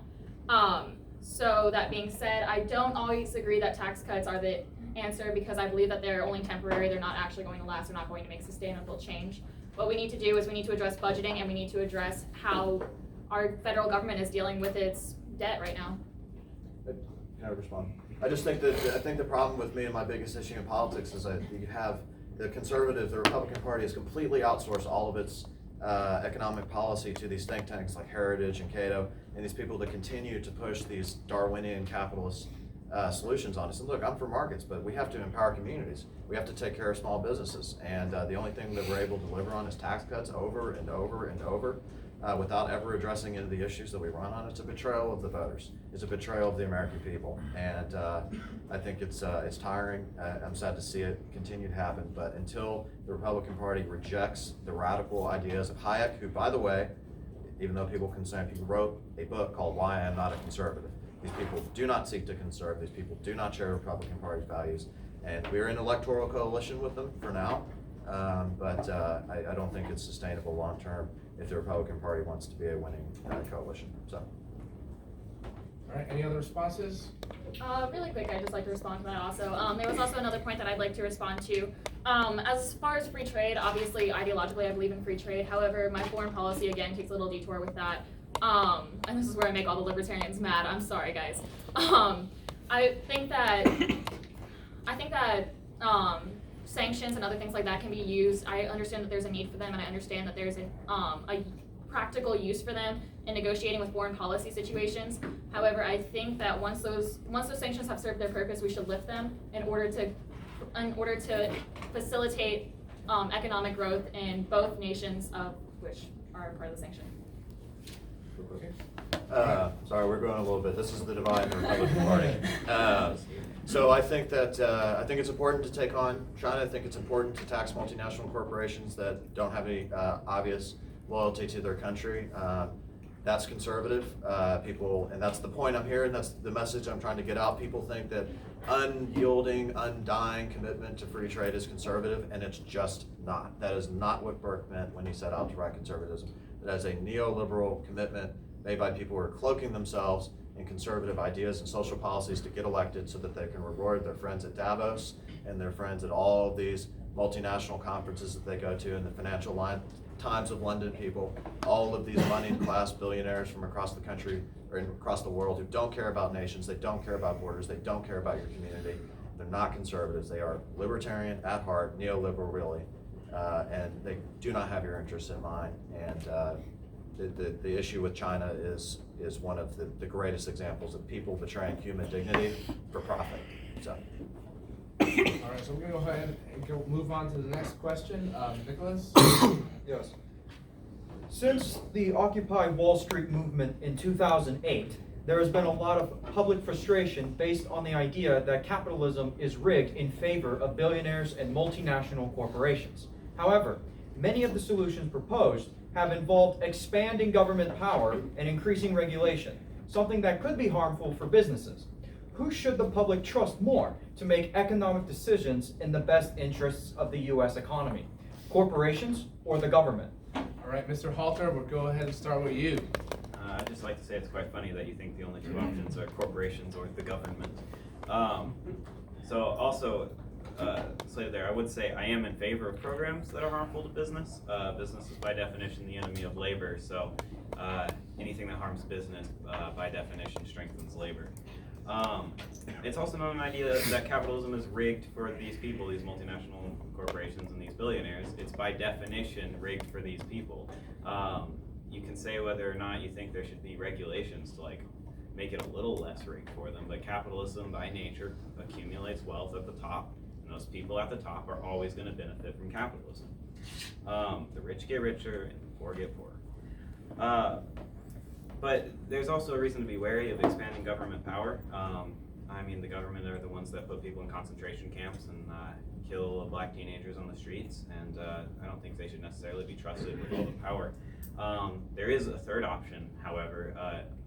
Speaker 1: So that being said, I don't always agree that tax cuts are the answer because I believe that they're only temporary. They're not actually going to last. They're not going to make sustainable change. What we need to do is we need to address budgeting, and we need to address how our federal government is dealing with its debt right now.
Speaker 8: Can I respond? I think the problem with me and my biggest issue in politics is that you have the Republican Party has completely outsourced all of its economic policy to these think tanks like Heritage and Cato, and these people that continue to push these Darwinian capitalist solutions on us. And look, I'm for markets, but we have to empower communities. We have to take care of small businesses. And the only thing that we're able to deliver on is tax cuts over and over and over without ever addressing any of the issues that we run on. It's a betrayal of the voters. It's a betrayal of the American people. And I think it's tiring. I'm sad to see it continue to happen. But until the Republican Party rejects the radical ideas of Hayek, who, by the way, even though people can say, he wrote a book called Why I Am Not a Conservative. These people do not seek to conserve. These people do not share Republican Party's values. And we're in electoral coalition with them for now. But I don't think it's sustainable long term if the Republican Party wants to be a winning coalition. So.
Speaker 4: All right, any other responses?
Speaker 1: Really quick, I'd just like to respond to that also. There was also another point that I'd like to respond to. As far as free trade, obviously, ideologically, I believe in free trade. However, my foreign policy, again, takes a little detour with that. And this is where I make all the libertarians mad. I'm sorry, guys. I think that sanctions and other things like that can be used. I understand that there's a need for them, and I understand that there's a practical use for them in negotiating with foreign policy situations. However, I think that once those sanctions have served their purpose, we should lift them in order to facilitate economic growth in both nations of which are part of the sanction.
Speaker 8: Sorry, we're going a little bit. This is the divide in the Republican Party. So I think that I think it's important to take on China. I think it's important to tax multinational corporations that don't have any obvious loyalty to their country. That's conservative. People, and that's the point I'm here, and that's the message I'm trying to get out. People think that unyielding, undying commitment to free trade is conservative, and it's just not. That is not what Burke meant when he set out to write conservatism. That is a neoliberal commitment made by people who are cloaking themselves in conservative ideas and social policies to get elected so that they can reward their friends at Davos and their friends at all of these multinational conferences that they go to, and the Financial Times of London people, all of these moneyed class billionaires from across the country or across the world who don't care about nations, they don't care about borders, they don't care about your community. They're not conservatives. They are libertarian at heart, neoliberal really, and they do not have your interests in mind. And the issue with China is one of the greatest examples of people betraying human dignity for profit. So.
Speaker 4: All right, so we're going to go ahead and move on to the next question. Nicholas?
Speaker 6: Yes. Since the Occupy Wall Street movement in 2008, there has been a lot of public frustration based on the idea that capitalism is rigged in favor of billionaires and multinational corporations. However, many of the solutions proposed have involved expanding government power and increasing regulation, something that could be harmful for businesses. Who should the public trust more to make economic decisions in the best interests of the U.S. economy? Corporations or the government?
Speaker 4: All right, Mr. Halter, we'll go ahead and start with you.
Speaker 7: I'd just like to say it's quite funny that you think the only two options are corporations or the government. So also, slated there, I would say I am in favor of programs that are harmful to business. Business is by definition the enemy of labor, so anything that harms business by definition strengthens labor. It's also not an idea that capitalism is rigged for these people, these multinational corporations and these billionaires. It's by definition rigged for these people. You can say whether or not you think there should be regulations to make it a little less rigged for them, but capitalism by nature accumulates wealth at the top, and those people at the top are always going to benefit from capitalism. The rich get richer and the poor get poorer. But there's also a reason to be wary of expanding government power. I mean, the government are the ones that put people in concentration camps and kill black teenagers on the streets, and I don't think they should necessarily be trusted with all the power. There is a third option, however.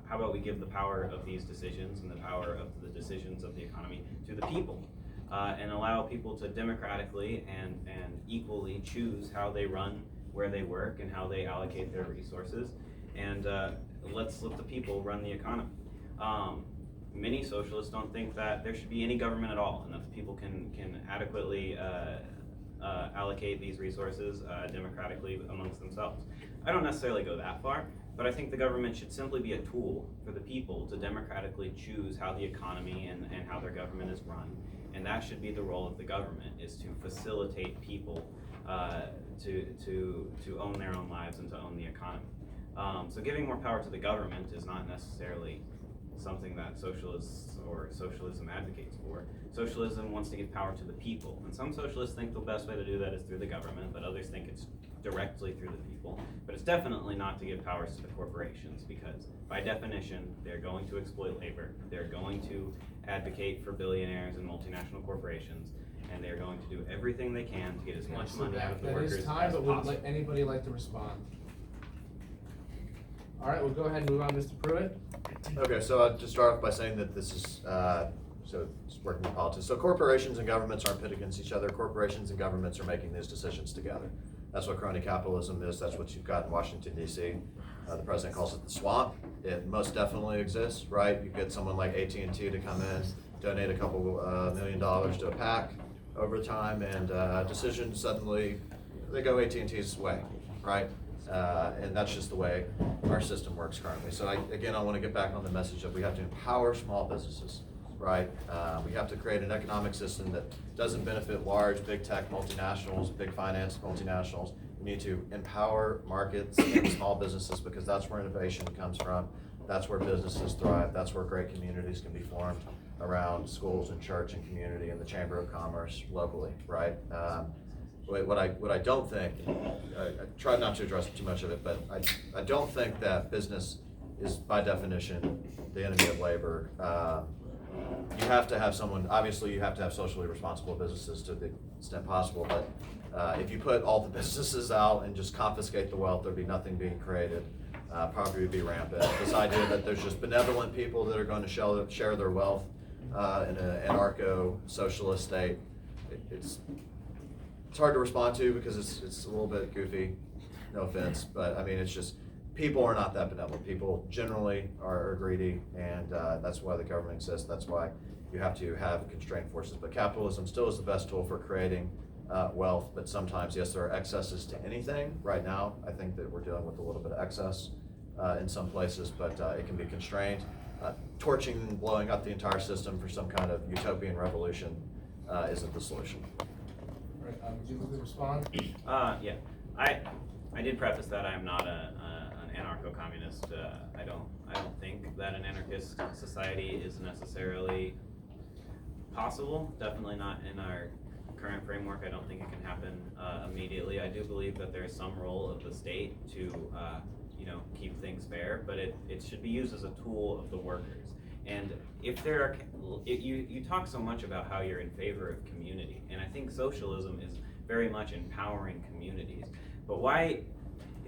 Speaker 7: How about we give the power of these decisions and the power of the decisions of the economy to the people? and allow people to democratically and equally choose how they run where they work and how they allocate their resources. And let's let the people run the economy. Many socialists don't think that there should be any government at all, and that the people can adequately allocate these resources democratically amongst themselves. I don't necessarily go that far, but I think the government should simply be a tool for the people to democratically choose how the economy and how their government is run. And that should be the role of the government, is to facilitate people to own their own lives and to own the economy. So giving more power to the government is not necessarily something that socialists or socialism advocates for. Socialism wants to give power to the people, and some socialists think the best way to do that is through the government, but others think it's directly through the people. But it's definitely not to give powers to the corporations, because by definition, they're going to exploit labor, they're going to advocate for billionaires and multinational corporations, and they're going to do everything they can to get as much money out of the workers as
Speaker 4: That is time, but
Speaker 7: possible.
Speaker 4: would anybody like to respond? All right, we'll go ahead and move on, Mr. Pruitt.
Speaker 8: Okay, so I'll just start off by saying that this is, so it's working in politics. So corporations and governments aren't pit against each other. Corporations and governments are making these decisions together. That's what crony capitalism is. That's what you've got in Washington, D.C. The president calls it the swamp. It most definitely exists, right? You get someone like AT&T to come in, donate a couple $1 million to a PAC over time, and decisions suddenly, they go AT&T's way, right? And that's just the way our system works currently. So I want to get back on the message that we have to empower small businesses, right? We have to create an economic system that doesn't benefit large, big tech multinationals, big finance multinationals. We need to empower markets and small businesses, because that's where innovation comes from. That's where businesses thrive. That's where great communities can be formed around schools and church and community and the Chamber of Commerce locally, right? What I don't think, I try not to address too much of it, but I don't think that business is by definition the enemy of labor. You have to have someone, obviously you have to have socially responsible businesses to the extent possible, but if you put all the businesses out and just confiscate the wealth, there'd be nothing being created. Poverty would be rampant. This idea that there's just benevolent people that are going to share their wealth in an anarcho-socialist state, it's hard to respond to because it's a little bit goofy, no offense, but I mean, it's just, people are not that benevolent. People generally are greedy, and that's why the government exists. That's why you have to have constrained forces. But capitalism still is the best tool for creating wealth, but sometimes, yes, there are excesses to anything. Right now, I think that we're dealing with a little bit of excess in some places, but it can be constrained. Torching and blowing up the entire system for some kind of utopian revolution isn't the solution.
Speaker 4: Would you like to respond?
Speaker 7: Yeah, I did preface that I am not an anarcho-communist. I don't think that an anarchist society is necessarily possible. Definitely not in our current framework. I don't think it can happen immediately. I do believe that there is some role of the state to keep things fair, but it should be used as a tool of the workers. And if there are, you talk so much about how you're in favor of community, and I think socialism is very much empowering communities. But why,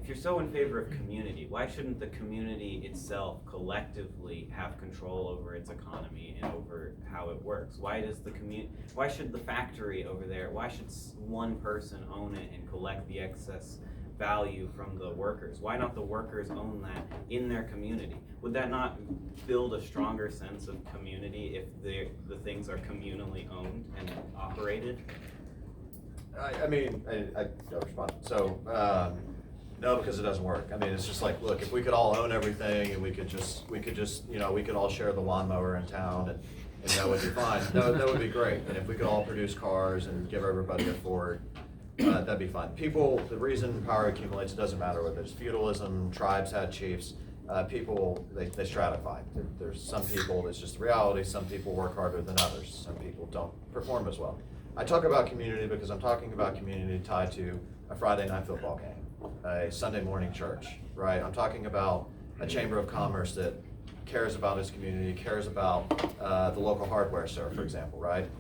Speaker 7: if you're so in favor of community, why shouldn't the community itself collectively have control over its economy and over how it works? Why should the factory over there, why should one person own it and collect the excess value from the workers? Why not the workers own that in their community? Would that not build a stronger sense of community if the things are communally owned and operated?
Speaker 8: I'll respond. So, no, because it doesn't work. I mean, it's just like, look, if we could all own everything and we could all share the lawnmower in town and that would be fine. That would be great. And if we could all produce cars and give everybody a Ford, that'd be fine. People, the reason power accumulates, it doesn't matter whether it's feudalism, tribes had chiefs, people, they stratify. There's some people, it's just the reality, some people work harder than others, some people don't perform as well. I talk about community because I'm talking about community tied to a Friday night football game, a Sunday morning church, right? I'm talking about a Chamber of Commerce that cares about its community, cares about the local hardware store, for example, right?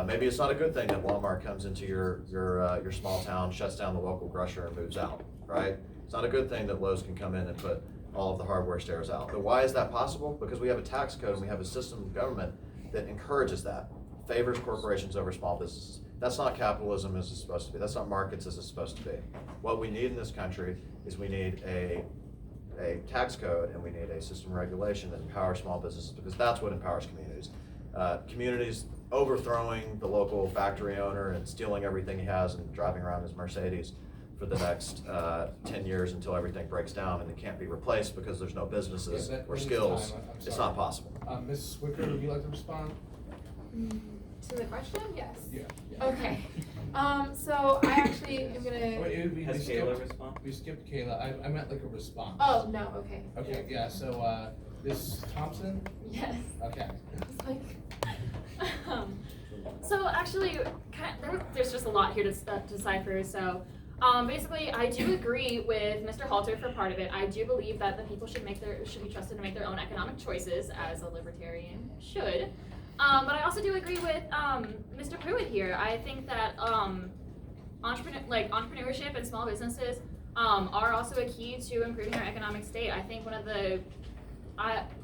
Speaker 8: Maybe it's not a good thing that Walmart comes into your small town, shuts down the local grocer and moves out, right? It's not a good thing that Lowe's can come in and put all of the hardware stores out. But why is that possible? Because we have a tax code and we have a system of government that encourages that. favors corporations over small businesses. That's not capitalism as it's supposed to be. That's not markets as it's supposed to be. What we need in this country is we need a tax code and we need a system of regulation that empowers small businesses, because that's what empowers communities. Communities overthrowing the local factory owner and stealing everything he has and driving around his Mercedes for the next 10 years until everything breaks down and it can't be replaced because there's no businesses or skills. It's not possible.
Speaker 4: Ms. Wicker, would you like to respond?
Speaker 9: To the question? Yes.
Speaker 4: Yeah.
Speaker 9: Okay. So I actually am gonna.
Speaker 4: Wait, we
Speaker 7: Has Kayla
Speaker 4: skipped,
Speaker 7: respond?
Speaker 4: we skipped Kayla. I meant like a response.
Speaker 9: Oh, no, okay.
Speaker 4: Okay, yeah, so, Ms. Thompson?
Speaker 1: Yes.
Speaker 4: Okay.
Speaker 1: It's like, so actually, there's just a lot here to decipher. So, basically, I do agree with Mr. Halter for part of it. I do believe that the people should be trusted to make their own economic choices, as a libertarian should. But I also do agree with Mr. Pruitt here. I think that entrepreneurship and small businesses are also a key to improving our economic state. I think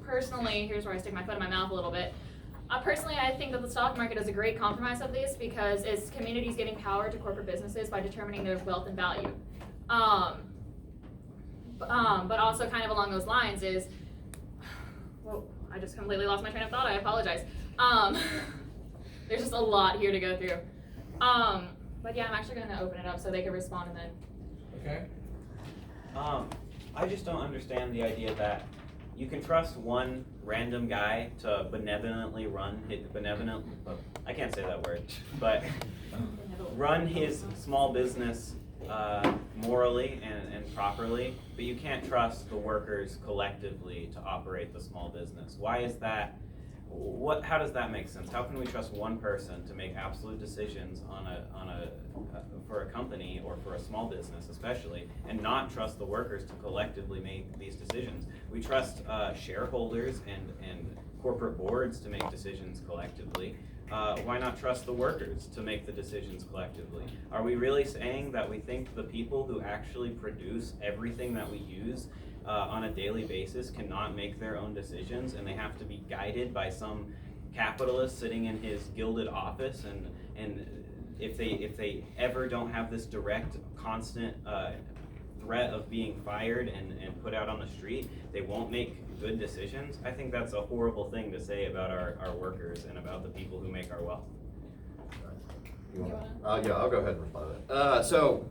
Speaker 1: personally, here's where I stick my foot in my mouth a little bit. Personally, I think that the stock market is a great compromise of this, because it's communities giving power to corporate businesses by determining their wealth and value. But also kind of along those lines is, whoa, I just completely lost my train of thought. I apologize. There's just a lot here to go through. But yeah, I'm actually going to open it up so they can respond and then.
Speaker 4: Okay.
Speaker 7: I just don't understand the idea that you can trust one random guy to benevolently I can't say that word, but run his small business morally and properly, but you can't trust the workers collectively to operate the small business. Why is that? How does that make sense? How can we trust one person to make absolute decisions for a company or for a small business especially, and not trust the workers to collectively make these decisions? We trust shareholders and corporate boards to make decisions collectively. Why not trust the workers to make the decisions collectively? Are we really saying that we think the people who actually produce everything that we use on a daily basis cannot make their own decisions, and they have to be guided by some capitalist sitting in his gilded office, and if they ever don't have this direct, constant threat of being fired and put out on the street, they won't make good decisions? I think that's a horrible thing to say about our workers and about the people who make our wealth.
Speaker 8: Yeah, I'll go ahead and respond to that.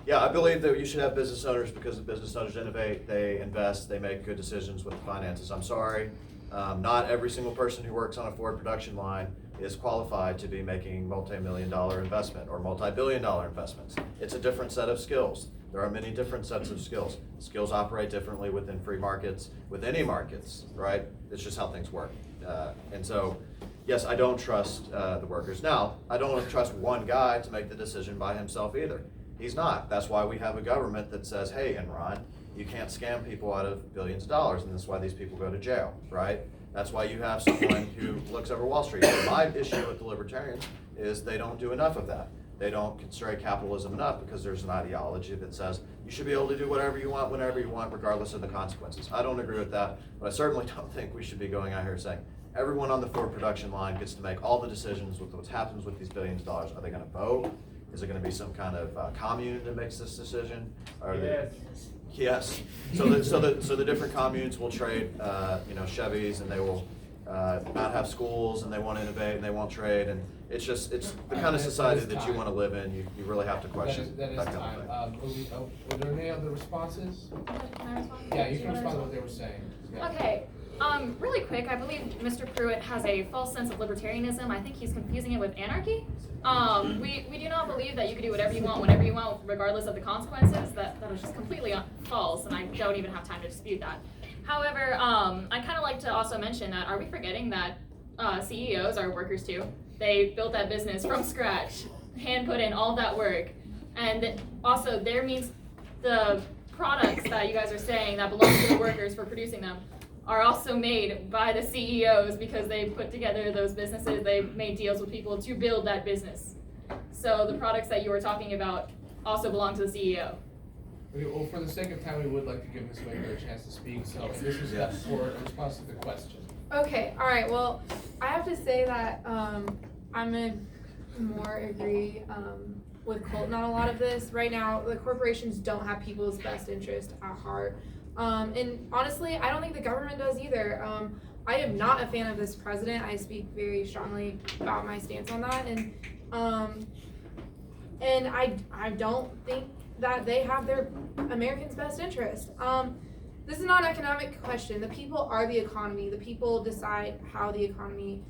Speaker 8: Yeah, I believe that you should have business owners, because the business owners innovate, they invest, they make good decisions with the finances. I'm sorry, not every single person who works on a Ford production line is qualified to be making multi-million-dollar investment or multi-billion-dollar investments. It's a different set of skills. There are many different sets of skills. Skills operate differently within free markets, with any markets, right? It's just how things work. And so, yes, I don't trust the workers. Now, I don't trust one guy to make the decision by himself either. He's not. That's why we have a government that says, hey, Enron, you can't scam people out of billions of dollars, and that's why these people go to jail, right? That's why you have someone who looks over Wall Street. And my issue with the libertarians is they don't do enough of that. They don't consider capitalism enough, because there's an ideology that says you should be able to do whatever you want, whenever you want, regardless of the consequences. I don't agree with that, but I certainly don't think we should be going out here saying everyone on the Ford production line gets to make all the decisions with what happens with these billions of dollars. Are they going to vote? Is it going to be some kind of commune that makes this decision? Yes. So the different communes will trade, Chevys, and they will not have schools, and they won't innovate, and they won't trade, and it's the kind of society that you want to live in. You really have to question
Speaker 4: that is
Speaker 8: kind
Speaker 4: time.
Speaker 8: of thing.
Speaker 4: Were there any other responses?
Speaker 1: Can I respond?
Speaker 4: Yeah, you can respond to what they were saying. Yeah.
Speaker 1: Okay. Really quick, I believe Mr. Pruitt has a false sense of libertarianism. I think he's confusing it with anarchy. We do not believe that you can do whatever you want, whenever you want, regardless of the consequences. That is just completely false, and I don't even have time to dispute that. However, I kind of like to also mention that, are we forgetting that CEOs are workers too? They built that business from scratch, hand put in all that work, and also there means the products that you guys are saying that belong to the workers for producing them are also made by the CEOs, because they put together those businesses, they made deals with people to build that business. So the products that you were talking about also belong to the CEO.
Speaker 4: Okay, well, for the sake of time, we would like to give Ms. Waker a chance to speak, so this is for a response to the question.
Speaker 9: Okay, all right, well, I have to say that I'm gonna more agree with Colton on a lot of this. Right now, the corporations don't have people's best interest at heart. And honestly, I don't think the government does either. I am not a fan of this president. I speak very strongly about my stance on that. And I don't think that they have their Americans' best interest. This is not an economic question. The people are the economy. The people decide how the economy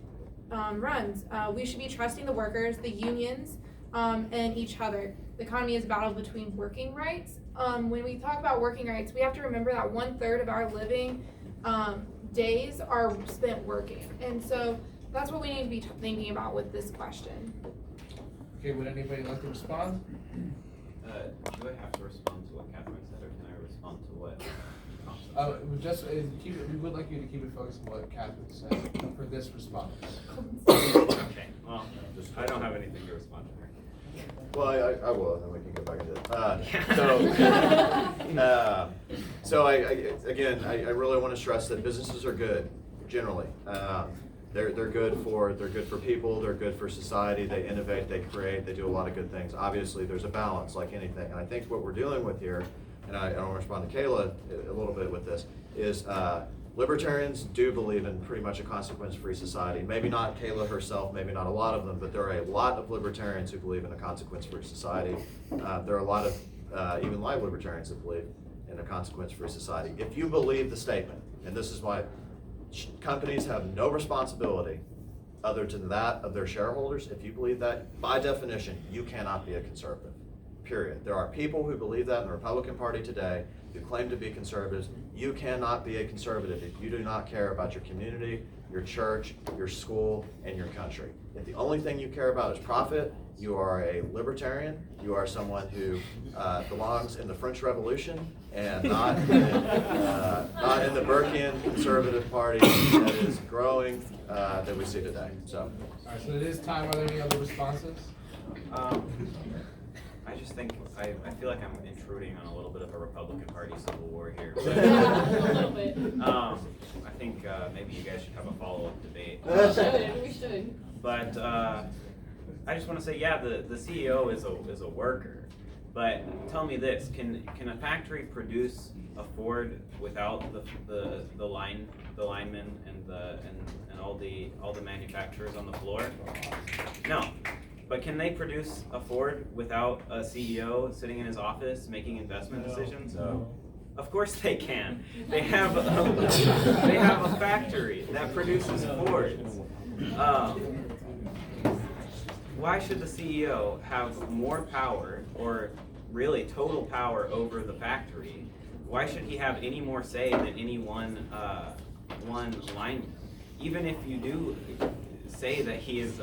Speaker 9: runs. We should be trusting the workers, the unions, and each other. The economy is a battle between working rights. When we talk about working rights, we have to remember that 1/3 of our living days are spent working. And so that's what we need to be thinking about with this question.
Speaker 4: Okay, would anybody like to respond?
Speaker 7: Do I have to respond to what Catherine said, or can I respond to what?
Speaker 4: We would like you to keep it focused on what Catherine said for this response.
Speaker 7: Okay, well, I don't have anything to respond to her.
Speaker 8: Well, I will, and then we can go back into it. So I really want to stress that businesses are good, generally. They're good for people, they're good for society, they innovate, they create, they do a lot of good things. Obviously, there's a balance like anything. And I think what we're dealing with here, and I want to respond to Kayla a little bit with this, is libertarians do believe in pretty much a consequence-free society. Maybe not Kayla herself, maybe not a lot of them, but there are a lot of libertarians who believe in a consequence-free society. There are a lot of even live libertarians that believe in a consequence-free society. If you believe the statement, and this is why companies have no responsibility other than that of their shareholders, if you believe that, by definition, you cannot be a conservative. Period. There are people who believe that in the Republican Party today who claim to be conservatives. You cannot be a conservative if you do not care about your community, your church, your school, and your country. If the only thing you care about is profit, you are a libertarian. You are someone who belongs in the French Revolution and not in the Burkean conservative party that is growing that we see today. So.
Speaker 4: All right, so it is time. Are there any other responses?
Speaker 7: I just think, I feel like I'm intruding on a little bit of a Republican Party civil war here. But,
Speaker 1: A little bit.
Speaker 7: I think maybe you guys should have a follow-up debate.
Speaker 1: We should.
Speaker 7: But I just want to say, yeah, the CEO is a worker. But tell me this: can a factory produce a Ford without the linemen and all the manufacturers on the floor? No. But can they produce a Ford without a CEO sitting in his office making investment decisions?
Speaker 8: No.
Speaker 7: Of course they can. They have a factory that produces Fords. Why should the CEO have more power, or really total power, over the factory? Why should he have any more say than any one lineman? Even if you do say that he is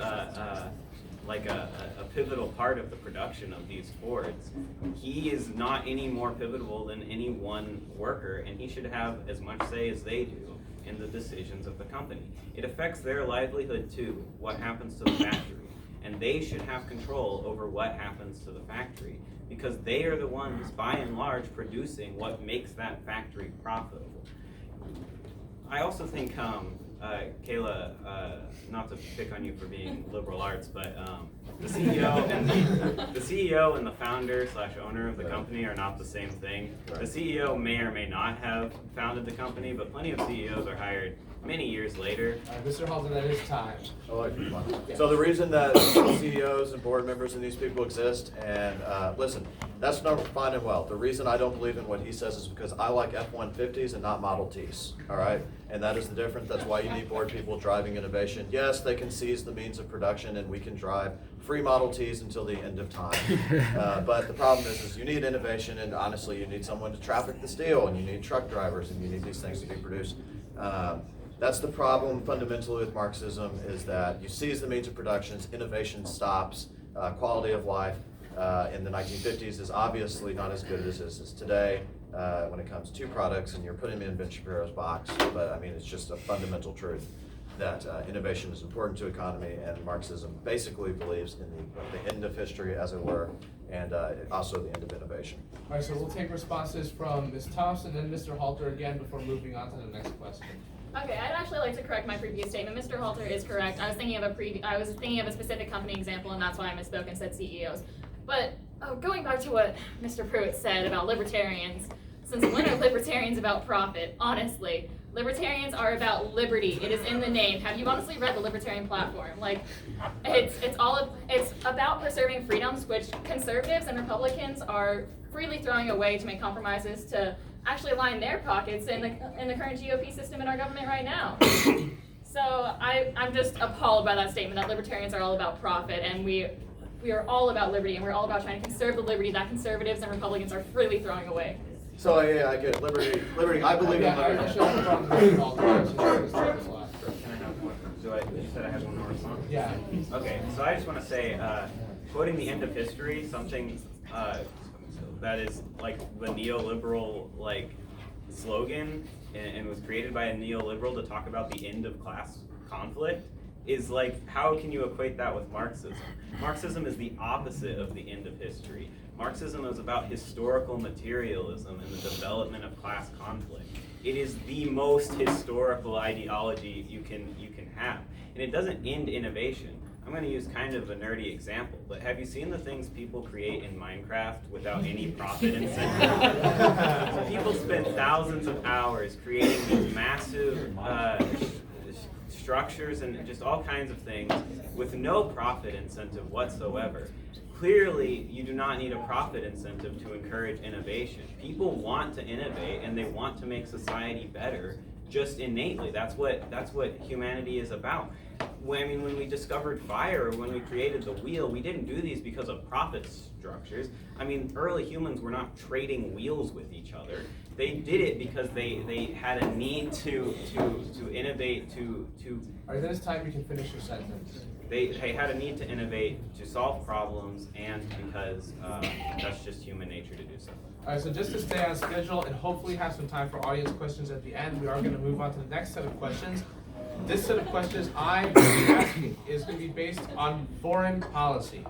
Speaker 7: like a pivotal part of the production of these Fords, he is not any more pivotal than any one worker, and he should have as much say as they do in the decisions of the company. It affects their livelihood too, what happens to the factory. And they should have control over what happens to the factory, because they are the ones, by and large, producing what makes that factory profitable. I also think, Kayla, not to pick on you for being liberal arts, but the CEO and the founder / owner of the company are not the same thing. The CEO may or may not have founded the company, but plenty of CEOs are hired many years later.
Speaker 4: Mr. Halton, that is time.
Speaker 8: So the reason that CEOs and board members and these people exist, and listen, that's not fine and well. The reason I don't believe in what he says is because I like F-150s and not Model Ts, all right? And that is the difference. That's why you need board people driving innovation. Yes, they can seize the means of production, and we can drive free Model Ts until the end of time. But the problem is you need innovation, and honestly, you need someone to traffic the steel, and you need truck drivers, and you need these things to be produced. That's the problem fundamentally with Marxism, is that you seize the means of production, innovation stops, quality of life in the 1950s is obviously not as good as it is today when it comes to products, and you're putting them in Ben Shapiro's box, but I mean, it's just a fundamental truth that innovation is important to economy, and Marxism basically believes in the end of history, as it were, and also the end of innovation.
Speaker 4: All right, so we'll take responses from Ms. Thompson and Mr. Halter again before moving on to the next question.
Speaker 1: Okay, I'd actually like to correct my previous statement. Mr. Halter is correct. I was thinking of a specific company example, and that's why I misspoke and said CEOs. But going back to what Mr. Pruitt said about libertarians, since when are libertarians about profit? Honestly, libertarians are about liberty. It is in the name. Have you honestly read the libertarian platform? Like, it's about preserving freedoms, which conservatives and Republicans are freely throwing away to make compromises to actually line their pockets in the current GOP system in our government right now. So I'm just appalled by that statement that libertarians are all about profit, and we are all about liberty, and we're all about trying to conserve the liberty that conservatives and Republicans are freely throwing away.
Speaker 8: So yeah, I get liberty. I believe in liberty.
Speaker 4: I should have a problem with all the time, so this last.
Speaker 7: Can I have one? You said I had one more response?
Speaker 4: Yeah.
Speaker 7: Okay, so I just want to say, quoting the end of history, something that is like the neoliberal slogan and was created by a neoliberal to talk about the end of class conflict is like, how can you equate that with Marxism? Marxism is the opposite of the end of history. Marxism is about historical materialism and the development of class conflict. It is the most historical ideology you can have, and it doesn't end innovation. I'm going to use kind of a nerdy example, but have you seen the things people create in Minecraft without any profit incentive? So people spend thousands of hours creating these massive structures and just all kinds of things with no profit incentive whatsoever. Clearly, you do not need a profit incentive to encourage innovation. People want to innovate and they want to make society better just innately. That's what humanity is about. When we discovered fire, or when we created the wheel, we didn't do these because of profit structures. I mean, early humans were not trading wheels with each other. They did it because they had a need to innovate, to
Speaker 4: All right, then it's time you can finish your sentence.
Speaker 7: They had a need to innovate, to solve problems, and because that's just human nature to do so.
Speaker 4: All right, so just to stay on schedule and hopefully have some time for audience questions at the end, we are going to move on to the next set of questions. This set of questions I'm going to be asking is going to be based on foreign policy.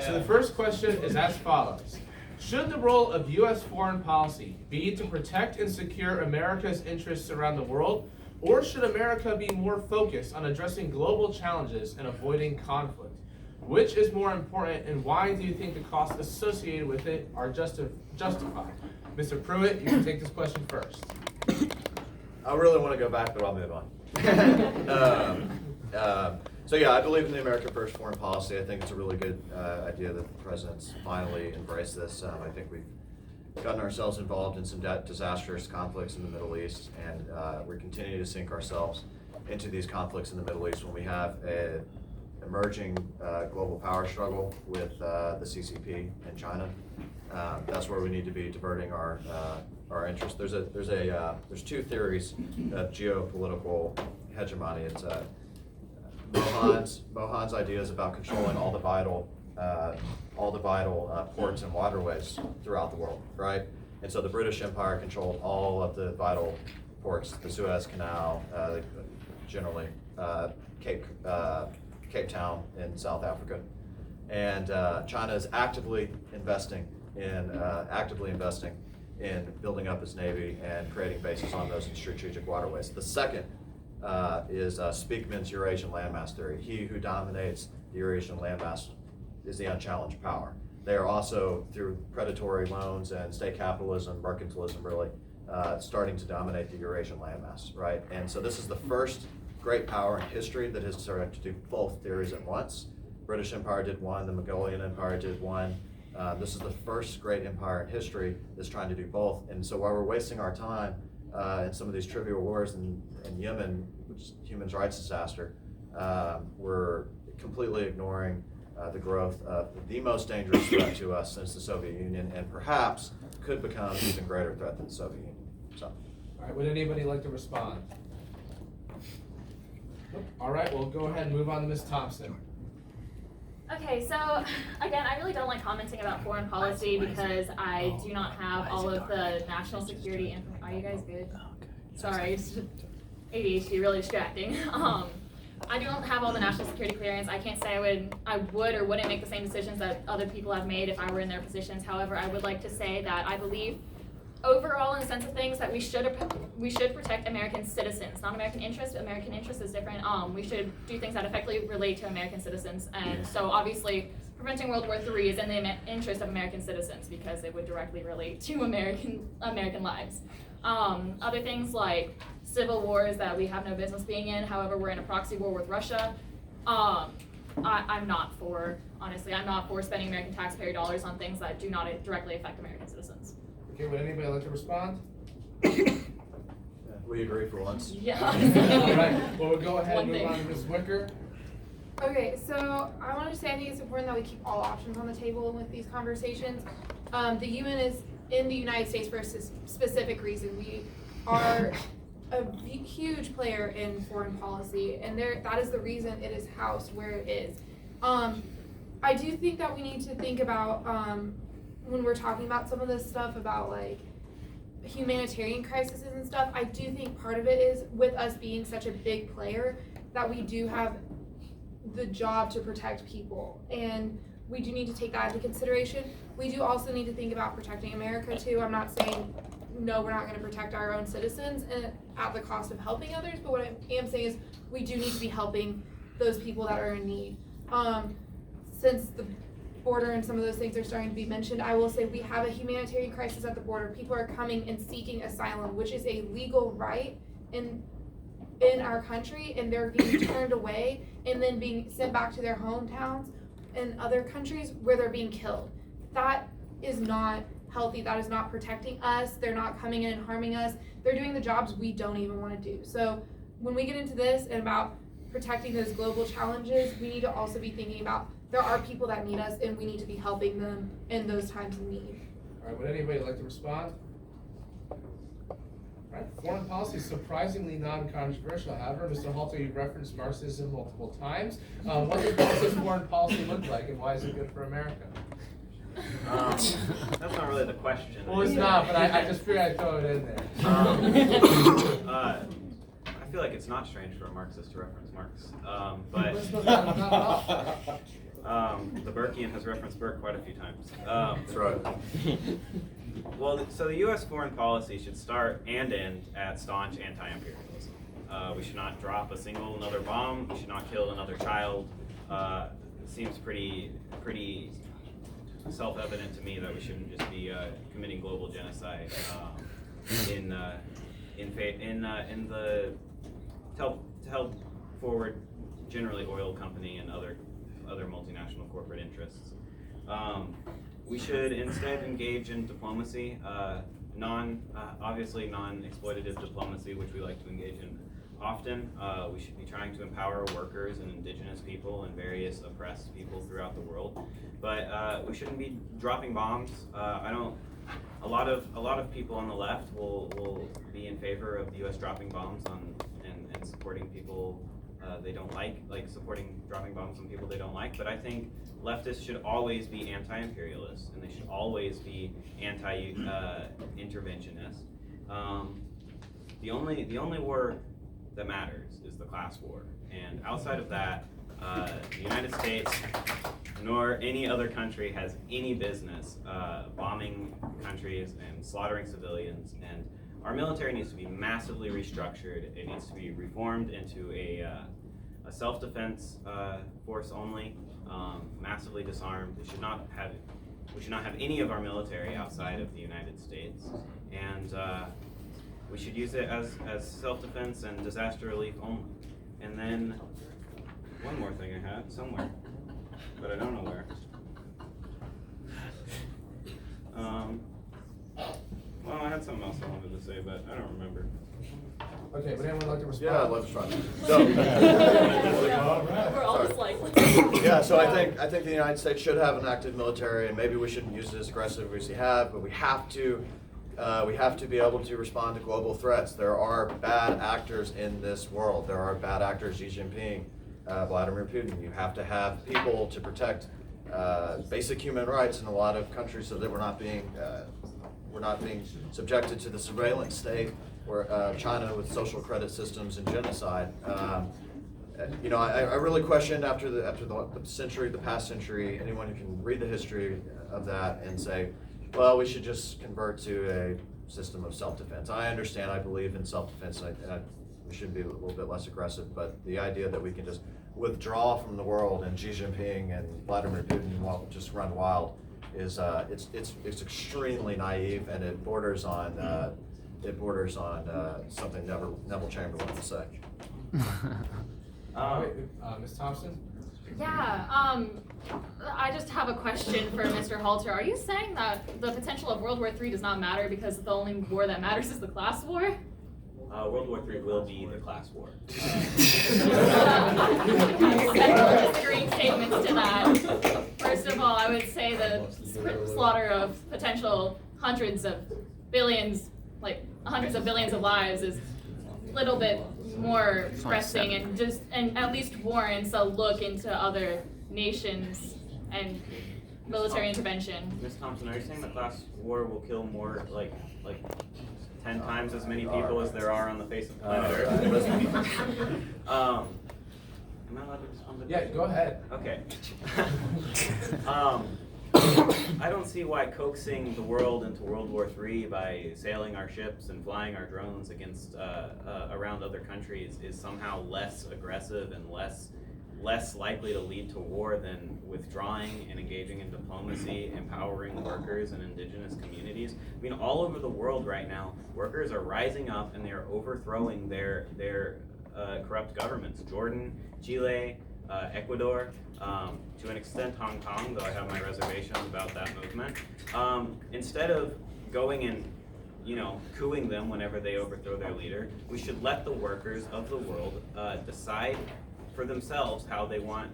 Speaker 4: So the first question is as follows. Should the role of U.S. foreign policy be to protect and secure America's interests around the world, or should America be more focused on addressing global challenges and avoiding conflict? Which is more important, and why do you think the costs associated with it are justified? Mr. Pruitt, you can take this question first.
Speaker 8: I really want to go back, but I'll move on. So yeah, I believe in the America First foreign policy. I think it's a really good idea that the president's finally embraced this. I think we've gotten ourselves involved in some disastrous conflicts in the Middle East, and we're continuing to sink ourselves into these conflicts in the Middle East when we have an emerging global power struggle with the CCP in China. That's where we need to be diverting our interest. There's two theories of geopolitical hegemony. It's Mohan's ideas about controlling all the vital ports and waterways throughout the world, right? And so the British Empire controlled all of the vital ports, the Suez Canal, generally Cape Town in South Africa, and China is actively investing in building up its navy and creating bases on those strategic waterways. The second is Speakman's Eurasian landmass theory. He who dominates the Eurasian landmass is the unchallenged power. They are also, through predatory loans and state capitalism, mercantilism really, starting to dominate the Eurasian landmass, right? And so this is the first great power in history that has started to do both theories at once. British Empire did one, the Mongolian Empire did one. This is the first great empire in history that's trying to do both. And so while we're wasting our time in some of these trivial wars in Yemen, which is a human rights disaster, we're completely ignoring the growth of the most dangerous threat to us since the Soviet Union, and perhaps could become an even greater threat than the Soviet Union. So.
Speaker 4: All right, would anybody like to respond? All right, we'll go ahead and move on to Ms. Thompson.
Speaker 1: Okay, so again, I really don't like commenting about foreign policy because I do not have all of the national security information. Are you guys good? Sorry, it's ADHD, really distracting. I don't have all the national security clearance. I can't say I would or wouldn't make the same decisions that other people have made if I were in their positions. However, I would like to say that I believe overall, in the sense of things, that we should protect American citizens, not American interests. But American interest is different. We should do things that effectively relate to American citizens, and so obviously preventing World War III is in the interest of American citizens because it would directly relate to American lives. Other things like civil wars that we have no business being in. However, we're in a proxy war with Russia. I'm not for, honestly, I'm not for spending American taxpayer dollars on things that do not directly affect American citizens.
Speaker 4: Okay, would anybody like to respond?
Speaker 8: We agree for once.
Speaker 1: Yeah.
Speaker 4: All right, well, we'll go ahead and
Speaker 1: One
Speaker 4: move
Speaker 1: thing.
Speaker 4: on to Ms. Wicker.
Speaker 9: Okay, so I wanted to say I think it's important that we keep all options on the table with these conversations. The UN is in the United States for a specific reason. We are a huge player in foreign policy, and that is the reason it is housed where it is. I do think that we need to think about when we're talking about some of this stuff about like humanitarian crises and stuff. I do think part of it is with us being such a big player that we do have the job to protect people, and we do need to take that into consideration. We do also need to think about protecting America too. I'm not saying no, we're not going to protect our own citizens and at the cost of helping others, but what I am saying is we do need to be helping those people that are in need. Since the border and some of those things are starting to be mentioned, I will say we have a humanitarian crisis at the border. People are coming and seeking asylum, which is a legal right in our country, and they're being turned away and then being sent back to their hometowns in other countries where they're being killed. That is not healthy. That is not protecting us. They're not coming in and harming us. They're doing the jobs we don't even want to do. So when we get into this and about protecting those global challenges, we need to also be thinking about there are people that need us, and we need to be helping them in those times of need.
Speaker 4: All right, would anybody like to respond? All right, foreign policy is surprisingly non-controversial. However, Mr. Halter, you referenced Marxism multiple times. What does this foreign policy look like, and why is it good for America?
Speaker 7: That's not really the question.
Speaker 4: Well, it's not, but I just figured I'd throw it in there.
Speaker 7: I feel like it's not strange for a Marxist to reference Marx, but the Burkean has referenced Burke quite a few times.
Speaker 8: That's right.
Speaker 7: Well, so the U.S. foreign policy should start and end at staunch anti-imperialism. We should not drop a single another bomb. We should not kill another child. It seems pretty self-evident to me that we shouldn't just be committing global genocide to help forward generally oil company and other multinational corporate interests. We should instead engage in diplomacy, obviously non-exploitative diplomacy, which we like to engage in often. We should be trying to empower workers and indigenous people and various oppressed people throughout the world. But we shouldn't be dropping bombs. A lot of people on the left will be in favor of the U.S. dropping bombs and supporting people they don't like supporting dropping bombs on people they don't like. But I think leftists should always be anti-imperialist, and they should always be anti-interventionist. The only war that matters is the class war, and outside of that, the United States nor any other country has any business bombing countries and slaughtering civilians. And our military needs to be massively restructured. It needs to be reformed into a self-defense force only, massively disarmed. We should not have any of our military outside of the United States, and we should use it as self-defense and disaster relief only. And then one more thing I had somewhere, but I don't know where. Well, I had something else I wanted to say, but I don't remember.
Speaker 4: Okay, would anyone like to respond?
Speaker 8: Yeah, I'd love to try.
Speaker 1: We're all just like,
Speaker 8: Yeah, so I think the United States should have an active military, and maybe we shouldn't use it as aggressively as we have, but we have to be able to respond to global threats. There are bad actors in this world. There are bad actors, Xi Jinping, Vladimir Putin. You have to have people to protect basic human rights in a lot of countries so that we're not being subjected to the surveillance state where China with social credit systems and genocide. I really questioned after the past century, anyone who can read the history of that and say, well, we should just convert to system of self-defense. I understand, I believe in self-defense, and we should be a little bit less aggressive, but the idea that we can just withdraw from the world and Xi Jinping and Vladimir Putin will just run wild is it's extremely naive, and it borders on something Neville Chamberlain would say.
Speaker 4: Ms. Thompson?
Speaker 1: Yeah, I just have a question for Mr. Halter. Are you saying that the potential of World War III does not matter because the only war that matters is the class war?
Speaker 7: World War III will be the class war.
Speaker 1: Several disagreeing statements to that. First of all, I would say the slaughter of potential hundreds of billions of lives is a little bit more pressing and at least warrants a look into other nations and military intervention.
Speaker 7: Ms. Thompson, are you saying the class war will kill more, like 10 times as many people as there are on the face of planet Earth? Am I allowed to respond to that?
Speaker 4: Yeah, go ahead.
Speaker 7: Okay. I don't see why coaxing the world into World War III by sailing our ships and flying our drones against around other countries is somehow less aggressive and less likely to lead to war than withdrawing and engaging in diplomacy, empowering workers and indigenous communities. I mean, all over the world right now, workers are rising up and they are overthrowing their corrupt governments. Jordan, Chile, Ecuador, to an extent Hong Kong, though I have my reservations about that movement. Instead of going and cooing them whenever they overthrow their leader, we should let the workers of the world decide for themselves how they want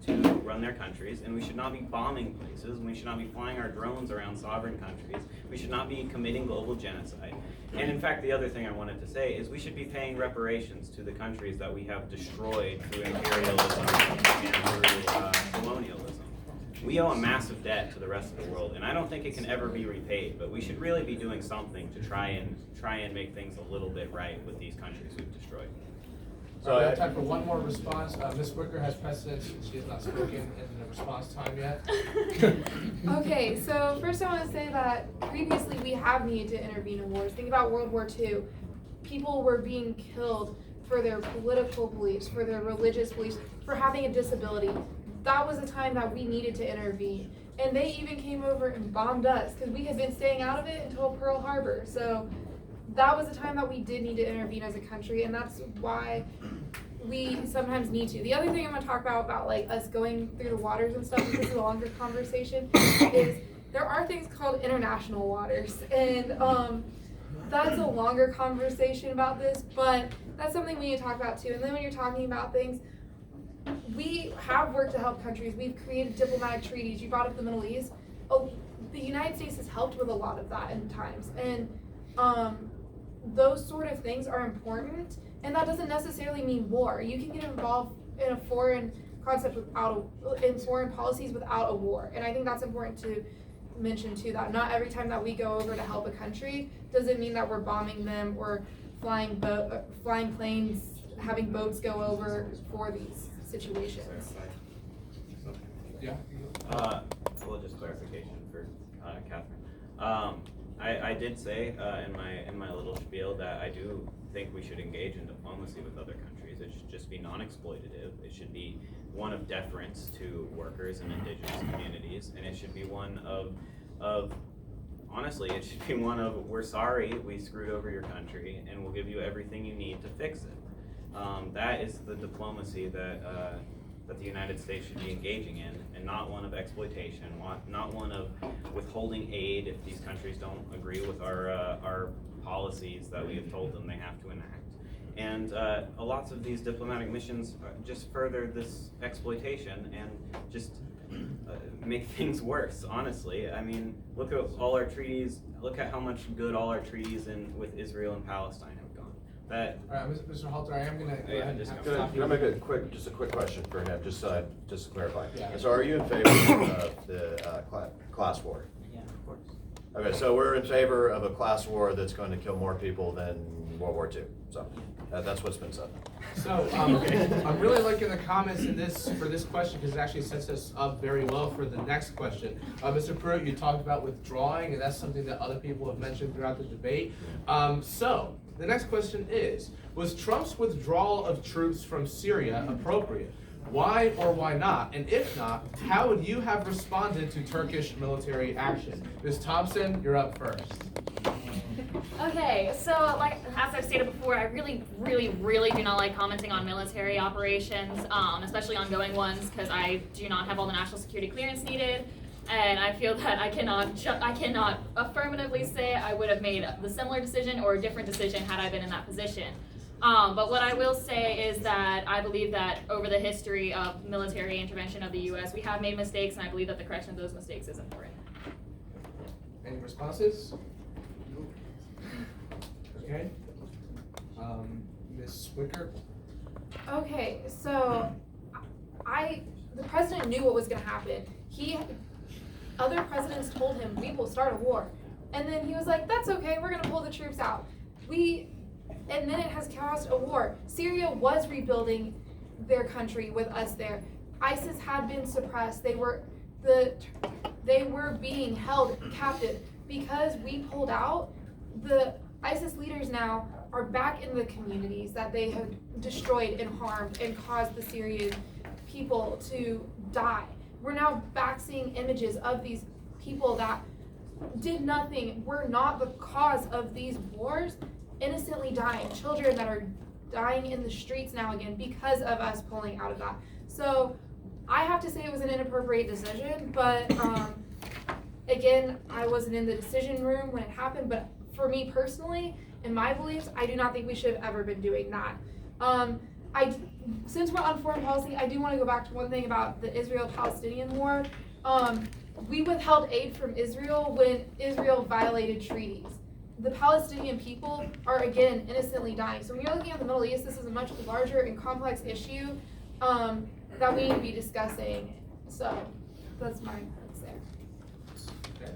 Speaker 7: to run their countries, and we should not be bombing places, and we should not be flying our drones around sovereign countries. We should not be committing global genocide. And in fact, the other thing I wanted to say is we should be paying reparations to the countries that we have destroyed through imperialism and through colonialism. We owe a massive debt to the rest of the world, and I don't think it can ever be repaid, but we should really be doing something to try and make things a little bit right with these countries we've destroyed.
Speaker 4: So we have time for one more response. Ms. Wicker has precedence. She has not spoken in the response time yet.
Speaker 9: Okay, so first I want to say that previously we have needed to intervene in wars. Think about World War II. People were being killed for their political beliefs, for their religious beliefs, for having a disability. That was a time that we needed to intervene. And they even came over and bombed us because we had been staying out of it until Pearl Harbor. So that was a time that we did need to intervene as a country, and that's why we sometimes need to. The other thing I'm going to talk about like us going through the waters and stuff, this is a longer conversation, is there are things called international waters, and that's a longer conversation about this, but that's something we need to talk about too. And then when you're talking about things, we have worked to help countries. We've created diplomatic treaties. You brought up the Middle East. Oh, the United States has helped with a lot of that in times, and those sort of things are important, and that doesn't necessarily mean war. You can get involved in a foreign concept in foreign policies without a war, and I think that's important to mention too, that not every time that we go over to help a country doesn't mean that we're bombing them or flying planes, having boats go over for these situations.
Speaker 4: Yeah.
Speaker 7: Well, just clarification for Catherine. I did say in my little spiel that I do think we should engage in diplomacy with other countries. It should just be non-exploitative. It should be one of deference to workers and indigenous communities, and it should be one of honestly, it should be one of, we're sorry we screwed over your country, and we'll give you everything you need to fix it. That is the diplomacy that the United States should be engaging in, and not one of exploitation, not one of withholding aid if these countries don't agree with our policies that we have told them they have to enact. And lots of these diplomatic missions just further this exploitation and just make things worse, honestly. I mean, look at all our treaties, look at how much good all our treaties with Israel and Palestine have gone.
Speaker 4: All right, Mr. Halter, I am going to go ahead and have to
Speaker 8: Can
Speaker 4: stop you.
Speaker 8: I make a quick question for him, just to clarify?
Speaker 4: Yeah.
Speaker 8: So are you in favor of the class war?
Speaker 7: Yeah, of course.
Speaker 8: Okay, so we're in favor of a class war that's going to kill more people than World War II. So That's what's been said.
Speaker 4: So, I'm really liking the comments for this question because it actually sets us up very well for the next question. Mr. Pruitt, you talked about withdrawing, and that's something that other people have mentioned throughout the debate. So, the next question is, was Trump's withdrawal of troops from Syria appropriate? Why or why not? And if not, how would you have responded to Turkish military action? Ms. Thompson, you're up first.
Speaker 1: Okay, so like as I've stated before, I really do not like commenting on military operations, especially ongoing ones, because I do not have all the national security clearance needed, and I feel that I cannot affirmatively say I would have made the similar decision or a different decision had I been in that position. But what I will say is that I believe that over the history of military intervention of the U.S., we have made mistakes, and I believe that the correction of those mistakes is important.
Speaker 4: Any responses? Okay. Ms. Wicker?
Speaker 9: Okay, so the president knew what was going to happen. Other presidents told him, we will start a war. And then he was like, that's okay, we're going to pull the troops out. And then it has caused a war. Syria was rebuilding their country with us there. ISIS had been suppressed. They were being held captive. Because we pulled out, the ISIS leaders now are back in the communities that they have destroyed and harmed and caused the Syrian people to die. We're now back seeing images of these people that did nothing, were not the cause of these wars, innocently dying, children that are dying in the streets now again because of us pulling out of that. So I have to say it was an inappropriate decision, but again, I wasn't in the decision room when it happened, but for me personally, in my beliefs, I do not think we should have ever been doing that. Since we're on foreign policy, I do want to go back to one thing about the Israel-Palestinian war. We withheld aid from Israel when Israel violated treaties. The Palestinian people are, again, innocently dying. So when you're looking at the Middle East, this is a much larger and complex issue that we need to be discussing. So that's my thoughts there.
Speaker 4: Okay.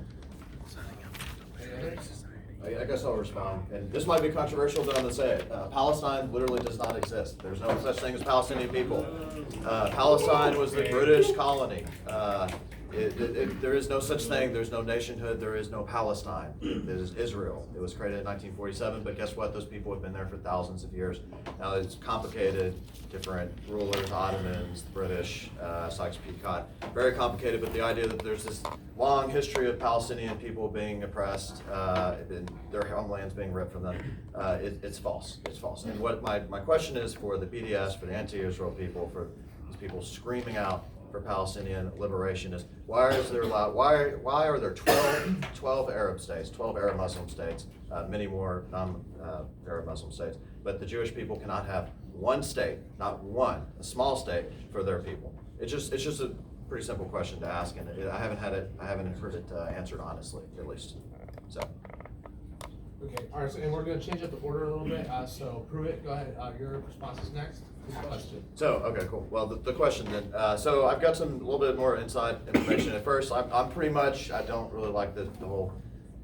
Speaker 4: Any others?
Speaker 8: I guess I'll respond. And this might be controversial, but I'm going to say it. Palestine literally does not exist. There's no such thing as Palestinian people. Palestine was the British colony. There is no such thing. There's no nationhood. There is no Palestine. It is Israel. It was created in 1947, but guess what? Those people have been there for thousands of years. Now it's complicated. Different rulers, Ottomans, the British, Sykes-Picot. Very complicated, but the idea that there's this long history of Palestinian people being oppressed, and their homelands being ripped from them, it's false. It's false. And what my question is for the BDS, for the anti-Israel people, for these people screaming out for Palestinian liberation is why are there 12 Arab states, 12 Arab Muslim states, many more non-Arab Muslim states, but the Jewish people cannot have one state, not one, a small state for their people. It's just a pretty simple question to ask, and I haven't heard it answered honestly, at least. So.
Speaker 4: Okay, all right, so, and we're going to change up the order a little bit. So Pruitt, go ahead. Your response is next. Question.
Speaker 8: So, okay, cool. Well, the question then. So I've got a little bit more inside information. At first, I'm pretty much, I don't really like the whole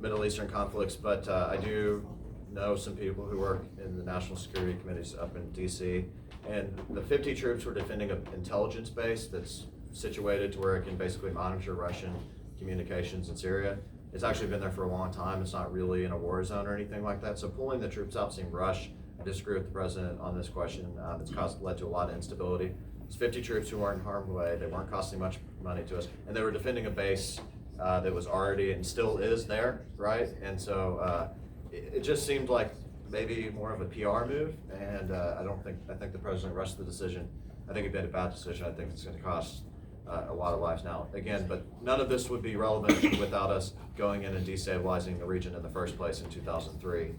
Speaker 8: Middle Eastern conflicts, but I do know some people who work in the National Security Committees up in DC, and the 50 troops were defending an intelligence base that's situated to where it can basically monitor Russian communications in Syria. It's actually been there for a long time. It's not really in a war zone or anything like that. So pulling the troops out seemed rushed. I disagree with the president on this question. It's led to a lot of instability. It's 50 troops who weren't harmed away. They weren't costing much money to us, and they were defending a base that was already and still is there, right? And so it just seemed like maybe more of a PR move, and I think the president rushed the decision. I think he made a bad decision. I think it's going to cost a lot of lives now. Again, but none of this would be relevant without us going in and destabilizing the region in the first place in 2003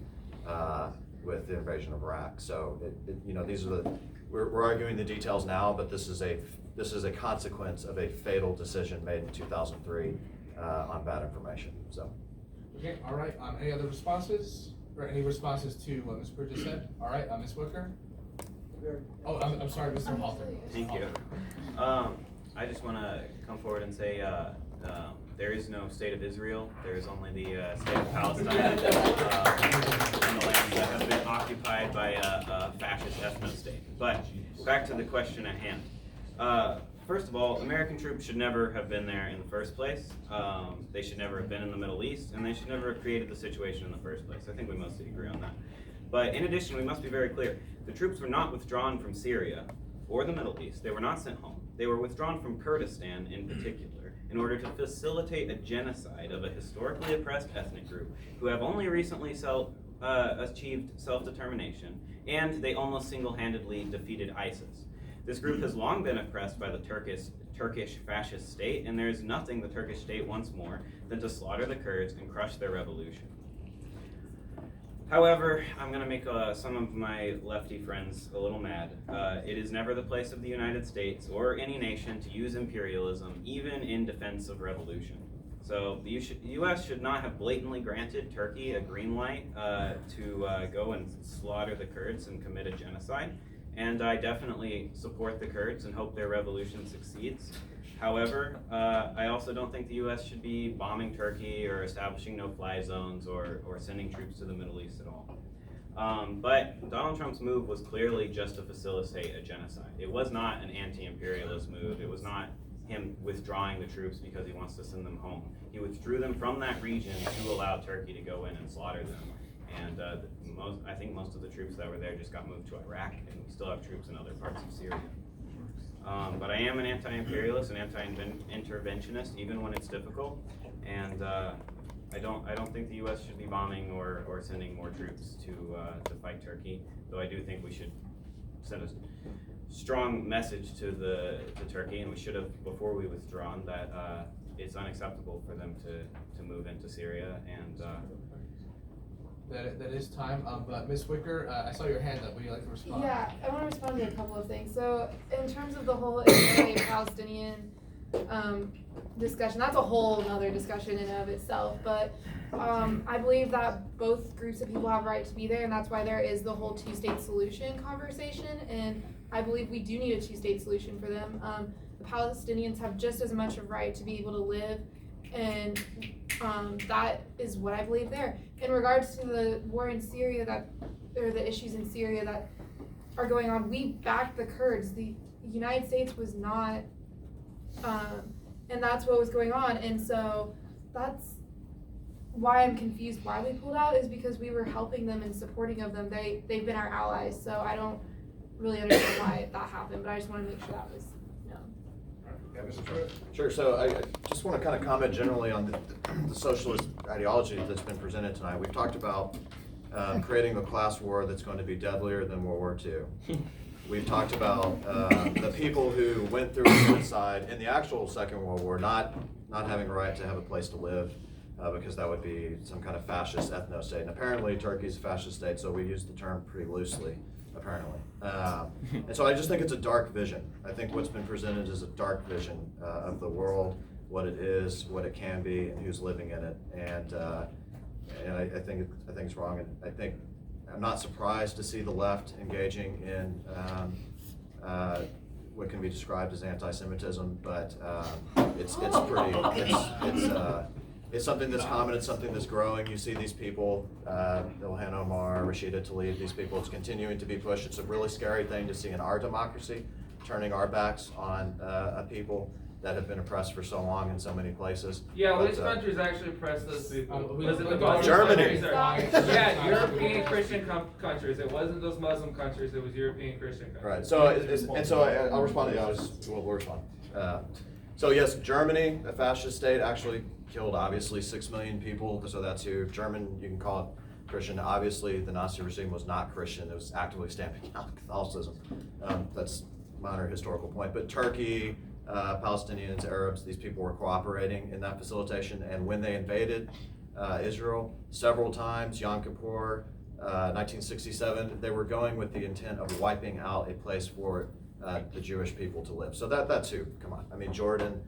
Speaker 8: with the invasion of Iraq. So these are we're arguing the details now, but this is a consequence of a fatal decision made in 2003 on bad information. So.
Speaker 4: Okay, all right. Any other responses? Or any responses to what Ms. Pruitt just said? All right, Ms. Wicker? Oh, I'm sorry, Mr. Halter.
Speaker 7: Thank you. I just want to come forward and say There is no state of Israel. There is only the state of Palestine and the lands that have been occupied by a fascist ethno-state. But back to the question at hand. First of all, American troops should never have been there in the first place. They should never have been in the Middle East, and they should never have created the situation in the first place. I think we mostly agree on that. But in addition, we must be very clear. The troops were not withdrawn from Syria or the Middle East. They were not sent home. They were withdrawn from Kurdistan in particular in order to facilitate a genocide of a historically oppressed ethnic group who have only recently achieved self-determination, and they almost single-handedly defeated ISIS. This group has long been oppressed by the Turkish fascist state, and there is nothing the Turkish state wants more than to slaughter the Kurds and crush their revolution. However, I'm going to make some of my lefty friends a little mad. It is never the place of the United States or any nation to use imperialism, even in defense of revolution. So the U.S. should not have blatantly granted Turkey a green light to go and slaughter the Kurds and commit a genocide. And I definitely support the Kurds and hope their revolution succeeds. However, I also don't think the U.S. should be bombing Turkey or establishing no-fly zones or sending troops to the Middle East at all. But Donald Trump's move was clearly just to facilitate a genocide. It was not an anti-imperialist move. It was not him withdrawing the troops because he wants to send them home. He withdrew them from that region to allow Turkey to go in and slaughter them. And I think most of the troops that were there just got moved to Iraq, and we still have troops in other parts of Syria. But I am an anti-imperialist and anti-interventionist, even when it's difficult. And I don't think the U.S. should be bombing or sending more troops to fight Turkey. Though I do think we should send a strong message to Turkey, and we should have before we withdrawn that it's unacceptable for them to move into Syria. And
Speaker 4: that is time. But Ms. Wicker, I saw your hand up. Would you like to respond?
Speaker 9: Yeah, I want to respond to a couple of things. So in terms of the whole Israeli-Palestinian discussion, that's a whole other discussion in and of itself. But I believe that both groups of people have a right to be there, and that's why there is the whole two-state solution conversation. And I believe we do need a two-state solution for them. The Palestinians have just as much a right to be able to live, and that is what I believe there. In regards to the war in Syria or the issues in Syria that are going on, we backed the Kurds. The United States was not, and that's what was going on. And so that's why I'm confused why we pulled out, is because we were helping them and supporting of them. They've been our allies, so I don't really understand why that happened, but I just want to make sure that was known.
Speaker 4: Yeah, Mr. Pruitt.
Speaker 8: Sure, so I just want to kind of comment generally on the socialist ideology that's been presented tonight. We've talked about creating a class war that's going to be deadlier than World War II. We've talked about the people who went through genocide in the actual Second World War not having a right to have a place to live because that would be some kind of fascist ethno-state. And apparently Turkey's a fascist state, so we use the term pretty loosely, apparently. And so I just think it's a dark vision. I think what's been presented is a dark vision of the world, what it is, what it can be, and who's living in it. And I think it's wrong. And I think I'm not surprised to see the left engaging in what can be described as anti-Semitism, but it's something that's common. It's something that's growing. You see these people, Ilhan Omar, Rashida Tlaib, these people, it's continuing to be pushed. It's a really scary thing to see in our democracy, turning our backs on a people that have been oppressed for so long in so many places.
Speaker 11: Yeah, which countries actually oppressed those people? Was it the
Speaker 8: Muslim Germany.
Speaker 11: Yeah, European Christian countries. It wasn't those Muslim countries. It was European Christian countries.
Speaker 8: Right. So I'll respond to the others. We'll respond. So yes, Germany, a fascist state, actually killed obviously 6 million people. So that's who German. You can call it Christian. Obviously, the Nazi regime was not Christian. It was actively stamping out Catholicism. That's a minor historical point. But Turkey, Palestinians, Arabs, these people were cooperating in that facilitation. And when they invaded Israel several times, Yom Kippur, 1967, they were going with the intent of wiping out a place for the Jewish people to live. So that's who, come on. I mean, Jordan,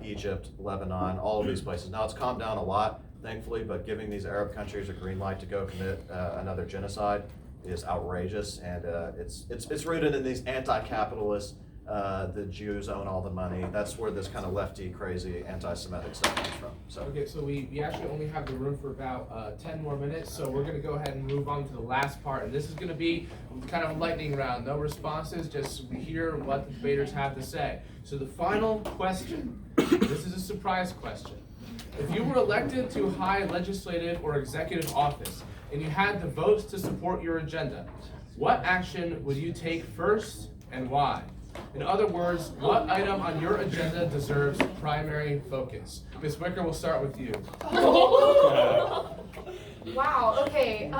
Speaker 8: Egypt, Lebanon, all of these places. Now it's calmed down a lot, thankfully, but giving these Arab countries a green light to go commit another genocide is outrageous, and it's rooted in these anti-capitalist the Jews own all the money. That's where this kind of lefty, crazy, anti-Semitic stuff comes from. So.
Speaker 4: Okay, so we actually only have the room for about 10 more minutes, so we're gonna go ahead and move on to the last part, and this is gonna be kind of a lightning round, no responses, just we hear what the debaters have to say. So the final question, this is a surprise question. If you were elected to high legislative or executive office, and you had the votes to support your agenda, what action would you take first and why? In other words, what item on your agenda deserves primary focus? Ms. Wicker, we'll start with you.
Speaker 9: Wow, okay,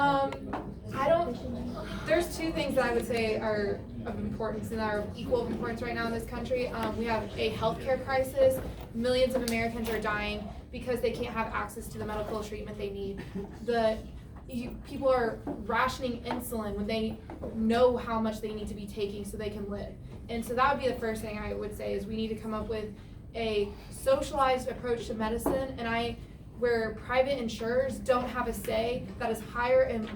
Speaker 9: there's two things that I would say are of importance and are of equal importance right now in this country. We have a healthcare crisis. Millions of Americans are dying because they can't have access to the medical treatment they need. People are rationing insulin when they know how much they need to be taking so they can live. And so that would be the first thing I would say is we need to come up with a socialized approach to medicine where private insurers don't have a say that is higher and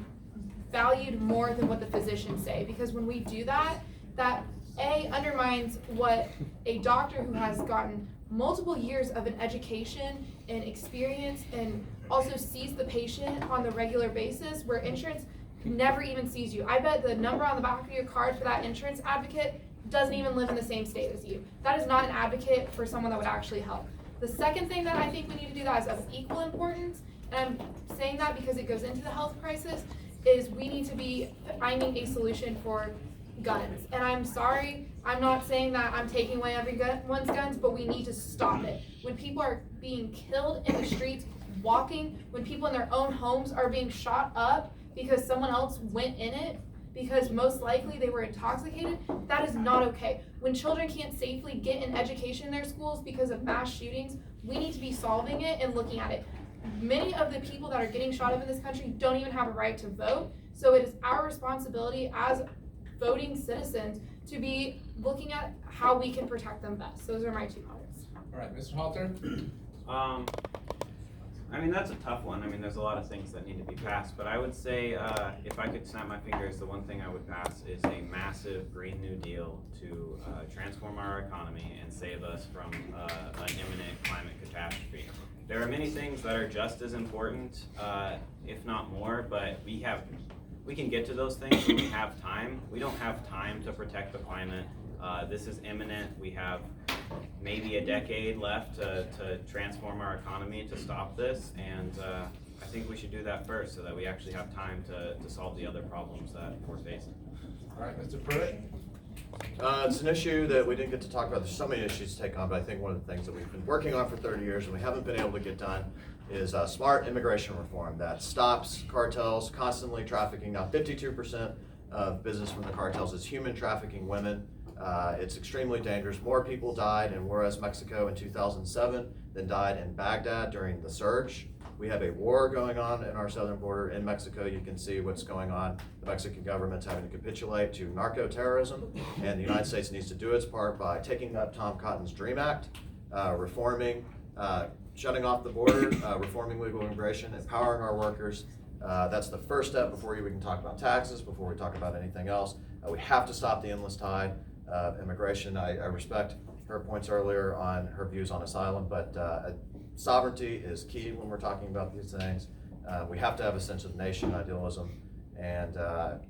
Speaker 9: valued more than what the physicians say. Because when we do that undermines what a doctor who has gotten multiple years of an education and experience and also sees the patient on the regular basis where insurance never even sees you. I bet the number on the back of your card for that insurance advocate doesn't even live in the same state as you. That is not an advocate for someone that would actually help. The second thing that I think we need to do that is of equal importance, and I'm saying that because it goes into the health crisis, is we need to be finding a solution for guns. And I'm sorry, I'm not saying that I'm taking away everyone's guns, but we need to stop it. When people are being killed in the streets, walking, when people in their own homes are being shot up because someone else went in it, because most likely they were intoxicated, that is not okay. When children can't safely get an education in their schools because of mass shootings, we need to be solving it and looking at it. Many of the people that are getting shot up in this country don't even have a right to vote, so it is our responsibility as voting citizens to be looking at how we can protect them best. Those are my 2 comments.
Speaker 4: All right, Mr. Halter?
Speaker 7: I mean, that's a tough one. I mean, there's a lot of things that need to be passed, but I would say if I could snap my fingers, the one thing I would pass is a massive Green New Deal to transform our economy and save us from an imminent climate catastrophe. There are many things that are just as important, if not more, but we can get to those things when we have time. We don't have time to protect the climate. This is imminent. We have maybe a decade left to transform our economy to stop this, and I think we should do that first so that we actually have time to solve the other problems that we're facing.
Speaker 4: All right, Mr. Pruitt?
Speaker 8: It's an issue that we didn't get to talk about. There's so many issues to take on, but I think one of the things that we've been working on for 30 years and we haven't been able to get done is smart immigration reform that stops cartels constantly trafficking. Now, 52% of business from the cartels is human trafficking women. It's extremely dangerous. More people died in Juarez, Mexico in 2007 than died in Baghdad during the surge. We have a war going on in our southern border in Mexico. You can see what's going on. The Mexican government's having to capitulate to narco-terrorism, and the United States needs to do its part by taking up Tom Cotton's DREAM Act, reforming, shutting off the border, reforming legal immigration, empowering our workers. That's the first step before we can talk about taxes, before we talk about anything else. We have to stop the endless tide of immigration. I respect her points earlier on her views on asylum, but sovereignty is key when we're talking about these things. We have to have a sense of nation idealism, and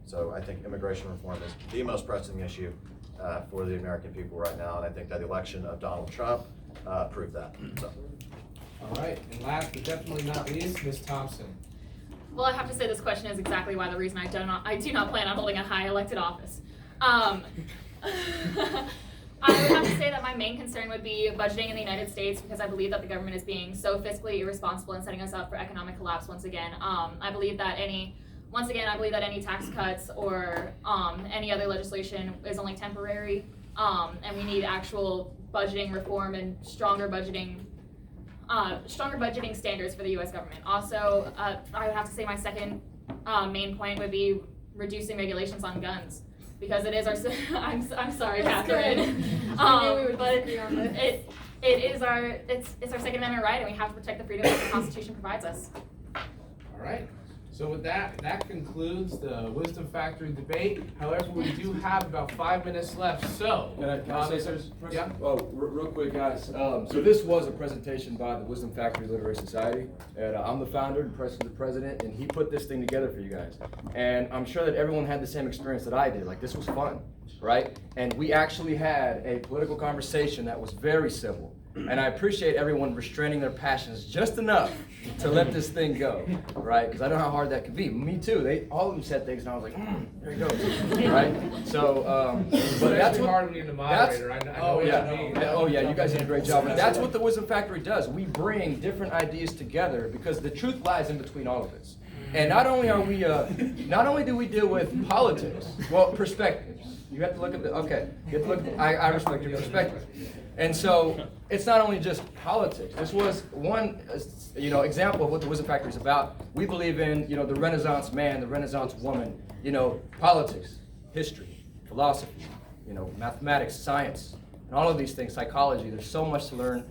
Speaker 8: so I think immigration reform is the most pressing issue for the American people right now, and I think that the election of Donald Trump proved that. So.
Speaker 4: All right, and last but definitely not least, Ms. Thompson.
Speaker 1: Well, I have to say this question is exactly why the reason I do not plan on holding a high elected office. I would have to say that my main concern would be budgeting in the United States, because I believe that the government is being so fiscally irresponsible and setting us up for economic collapse once again. I believe that any tax cuts or any other legislation is only temporary, and we need actual budgeting reform and stronger budgeting standards for the U.S. government. Also, I would have to say my second main point would be reducing regulations on guns, because it is our. I'm sorry, Catherine. But it's our Second Amendment right, and we have to protect the freedom that the Constitution provides us.
Speaker 4: All right. So with that, that concludes the Wisdom Factory debate. However, we do have about 5 minutes left, so.
Speaker 10: Can I say something?
Speaker 4: Yeah.
Speaker 10: Oh, real quick, guys. So this was a presentation by the Wisdom Factory Literary Society, and I'm the founder and the president, and he put this thing together for you guys. And I'm sure that everyone had the same experience that I did. Like, this was fun, right? And we actually had a political conversation that was very civil. And I appreciate everyone restraining their passions just enough to let this thing go, right? Because I know how hard that can be. Me too. All of them said things, and I was like, there you go, right? So, but that's what
Speaker 4: hard when you're the moderator. I know what you mean.
Speaker 10: Oh yeah, you guys did a great job. But that's what the Wisdom Factory does. We bring different ideas together because the truth lies in between all of this. And not only are we, not only do we deal with politics, well, perspectives. You have to look at okay. You have to look. I respect your perspective. And so it's not only just politics. This was one, example of what the Wisdom Factory is about. We believe in, the Renaissance man, the Renaissance woman, politics, history, philosophy, mathematics, science, and all of these things, psychology. There's so much to learn.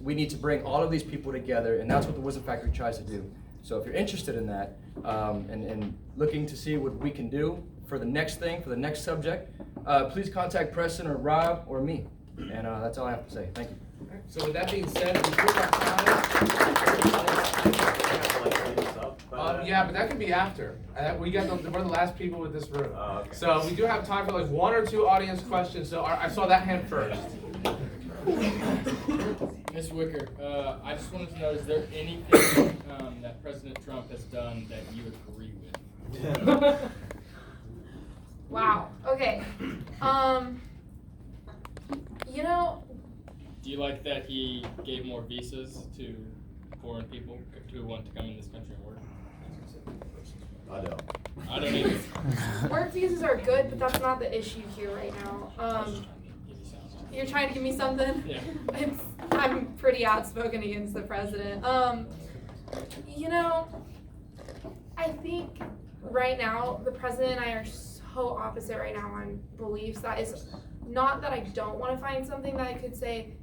Speaker 10: We need to bring all of these people together, and that's what the Wisdom Factory tries to do. So if you're interested in that, and looking to see what we can do for the next thing, for the next subject, please contact Preston or Rob or me. And that's all I have to say. Thank you.
Speaker 4: So with that being said, before our comments, yeah, but that could be after. We're the last people with this room.
Speaker 7: Okay.
Speaker 4: So we do have time for like 1 or 2 audience questions. So I saw that hand first.
Speaker 5: Ms. Wicker, I just wanted to know, is there anything that President Trump has done that you agree with?
Speaker 9: Wow. Okay.
Speaker 5: Do you like that he gave more visas to foreign people who want to come in this country and work?
Speaker 8: I don't.
Speaker 5: I don't either.
Speaker 9: Work visas are good, but that's not the issue here right now. You're trying to give me something?
Speaker 5: Yeah.
Speaker 9: I'm pretty outspoken against the president. I think right now the president and I are so opposite right now on beliefs. That is not that I don't want to find something that I could say,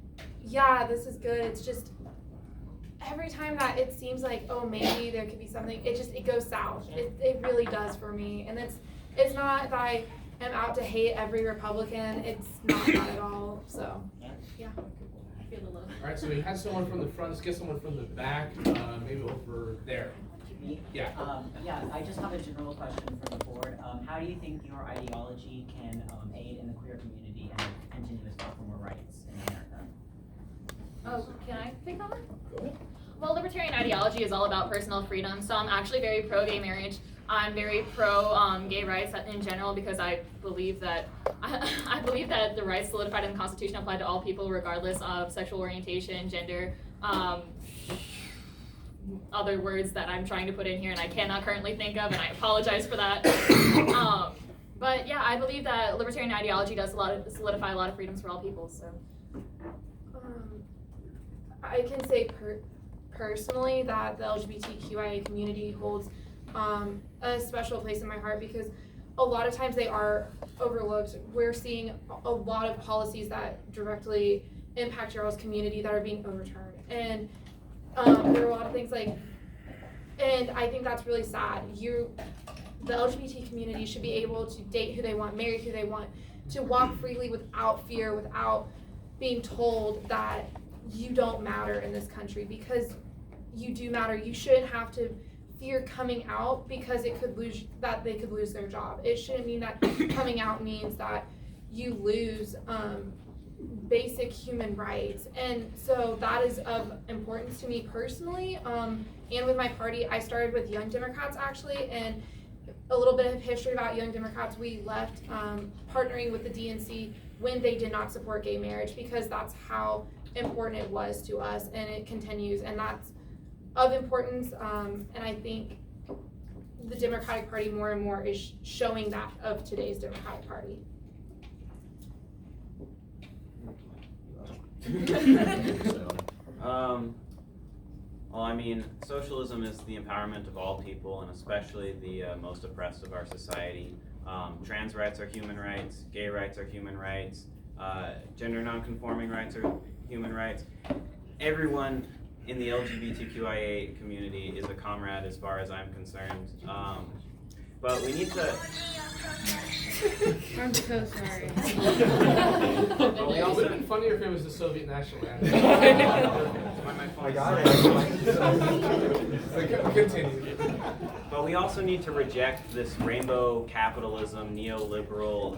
Speaker 9: yeah, this is good. It's just every time that it seems like, oh, maybe there could be something, it goes south. It really does for me. And it's not that I am out to hate every Republican. It's not that at all. So, yeah. I feel the love.
Speaker 4: All right, so we had someone from the front. Let's get someone from the back. Maybe over there. Yeah.
Speaker 12: Yeah, I just have a general question for the board. How do you think your ideology can aid in the queer community and continuous fight for more rights in America?
Speaker 1: Oh, can I take that one? Go ahead. Well, libertarian ideology is all about personal freedom, so I'm actually very pro-gay marriage. I'm very pro-gay rights in general because I believe that I believe that the rights solidified in the Constitution apply to all people regardless of sexual orientation, gender, other words that I'm trying to put in here and I cannot currently think of, and I apologize for that. But yeah, I believe that libertarian ideology does solidify a lot of freedoms for all people. So
Speaker 9: I can say personally that the LGBTQIA community holds a special place in my heart because a lot of times they are overlooked. We're seeing a lot of policies that directly impact your all's community that are being overturned. And there are a lot of things and I think that's really sad. The LGBT community should be able to date who they want, marry who they want, to walk freely without fear, without being told that you don't matter in this country, because you do matter. You shouldn't have to fear coming out because they could lose their job. It shouldn't mean that coming out means that you lose basic human rights. And so that is of importance to me personally. And with my party, I started with Young Democrats actually, and a little bit of history about Young Democrats. We left partnering with the DNC when they did not support gay marriage because that's how important it was to us, and it continues, and that's of importance. And I think the Democratic Party more and more is showing that of today's Democratic Party.
Speaker 7: Well, I mean, socialism is the empowerment of all people, and especially the most oppressed of our society. Trans rights are human rights, gay rights are human rights, gender non-conforming rights are human rights. Everyone in the LGBTQIA community is a comrade as far as I'm concerned. But we need to.
Speaker 9: I'm so sorry.
Speaker 4: It would have been funnier if it was the Soviet national anthem.
Speaker 7: I got
Speaker 4: it. Continue.
Speaker 7: But we also need to reject this rainbow capitalism, neoliberal,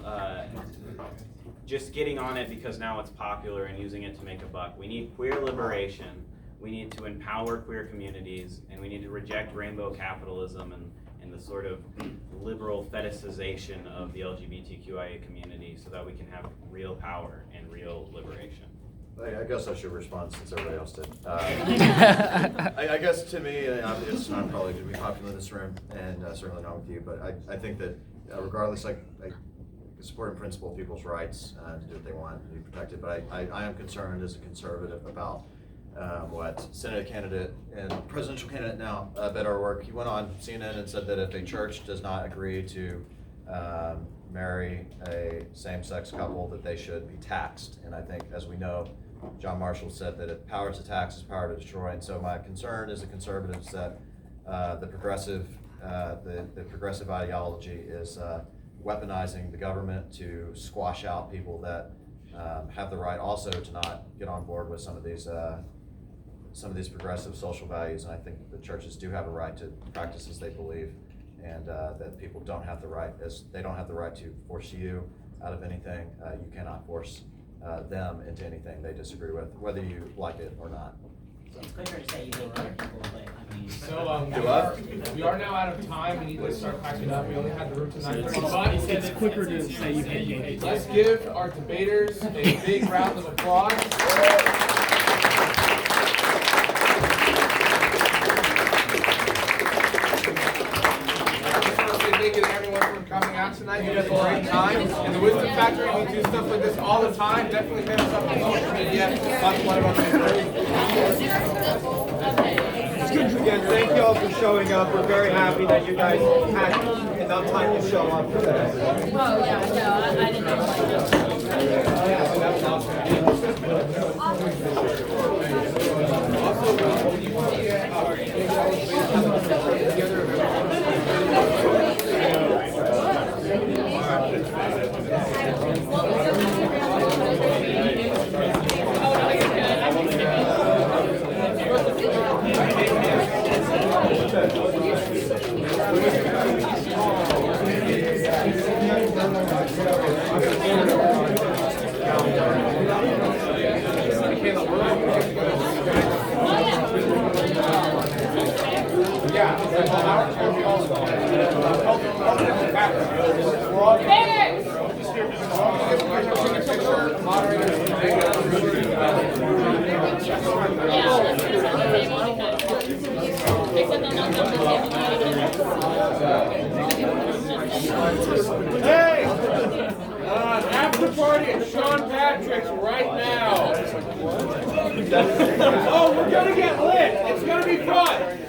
Speaker 7: just getting on it because now it's popular and using it to make a buck. We need queer liberation. We need to empower queer communities, and we need to reject rainbow capitalism and the sort of liberal fetishization of the LGBTQIA community so that we can have real power and real liberation.
Speaker 8: I guess I should respond since everybody else did. I guess to me, it's not probably going to be popular in this room, and certainly not with you, but I think that regardless, I support in principle people's rights to do what they want and be protected, but I am concerned as a conservative about what Senate candidate and presidential candidate now, Beto O'Rourke, he went on CNN and said that if a church does not agree to marry a same-sex couple, that they should be taxed. And I think, as we know, John Marshall said that if power to tax is power to destroy. And so my concern as a conservative is that the progressive ideology is weaponizing the government to squash out people that have the right also to not get on board with some of these progressive social values. And I think the churches do have a right to practice as they believe, and that people don't have the right, as they don't have the right to force you out of anything. You cannot force them into anything they disagree with, whether you like it or not.
Speaker 12: It's quicker to say you go other people, but I mean.
Speaker 4: So we are now out of time. We need to start packing up. We only had the room tonight.
Speaker 13: It's quicker to say you hate.
Speaker 4: Let's give our debaters a big round of applause. Thank you to everyone for coming out tonight. You had a great time. In the Wisdom Factory, we do stuff like this all the time. Definitely hit us up on social media. Talk more about this.
Speaker 6: Again, thank you all for showing up. We're very happy that you guys had enough time to show up today.
Speaker 1: Oh, yeah, no, I
Speaker 11: Hey! After party at Sean Patrick's right now. Oh, we're gonna get lit. It's gonna be fun.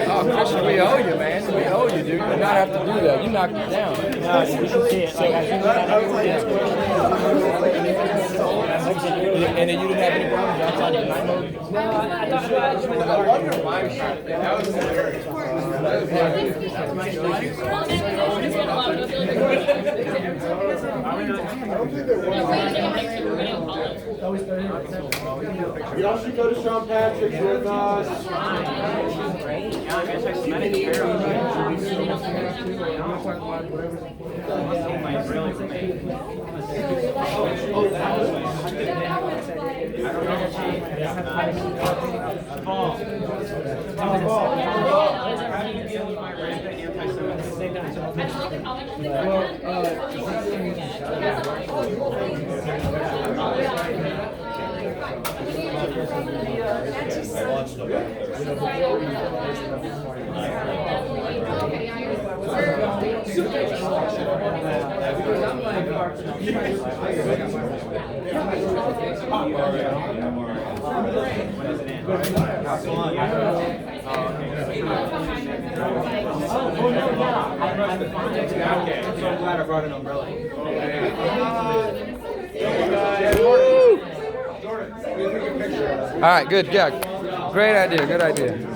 Speaker 10: Oh, Christian, we owe you, man. We owe you, dude. You not have to do that. You knocked it down. And then you didn't have any problems outside the night mode?
Speaker 11: No, I wonder why. That was hilarious.
Speaker 6: Y'all should go to Sean Patrick's with us. I'm so glad I brought an umbrella.
Speaker 10: All right, good, yeah. Great idea, good idea.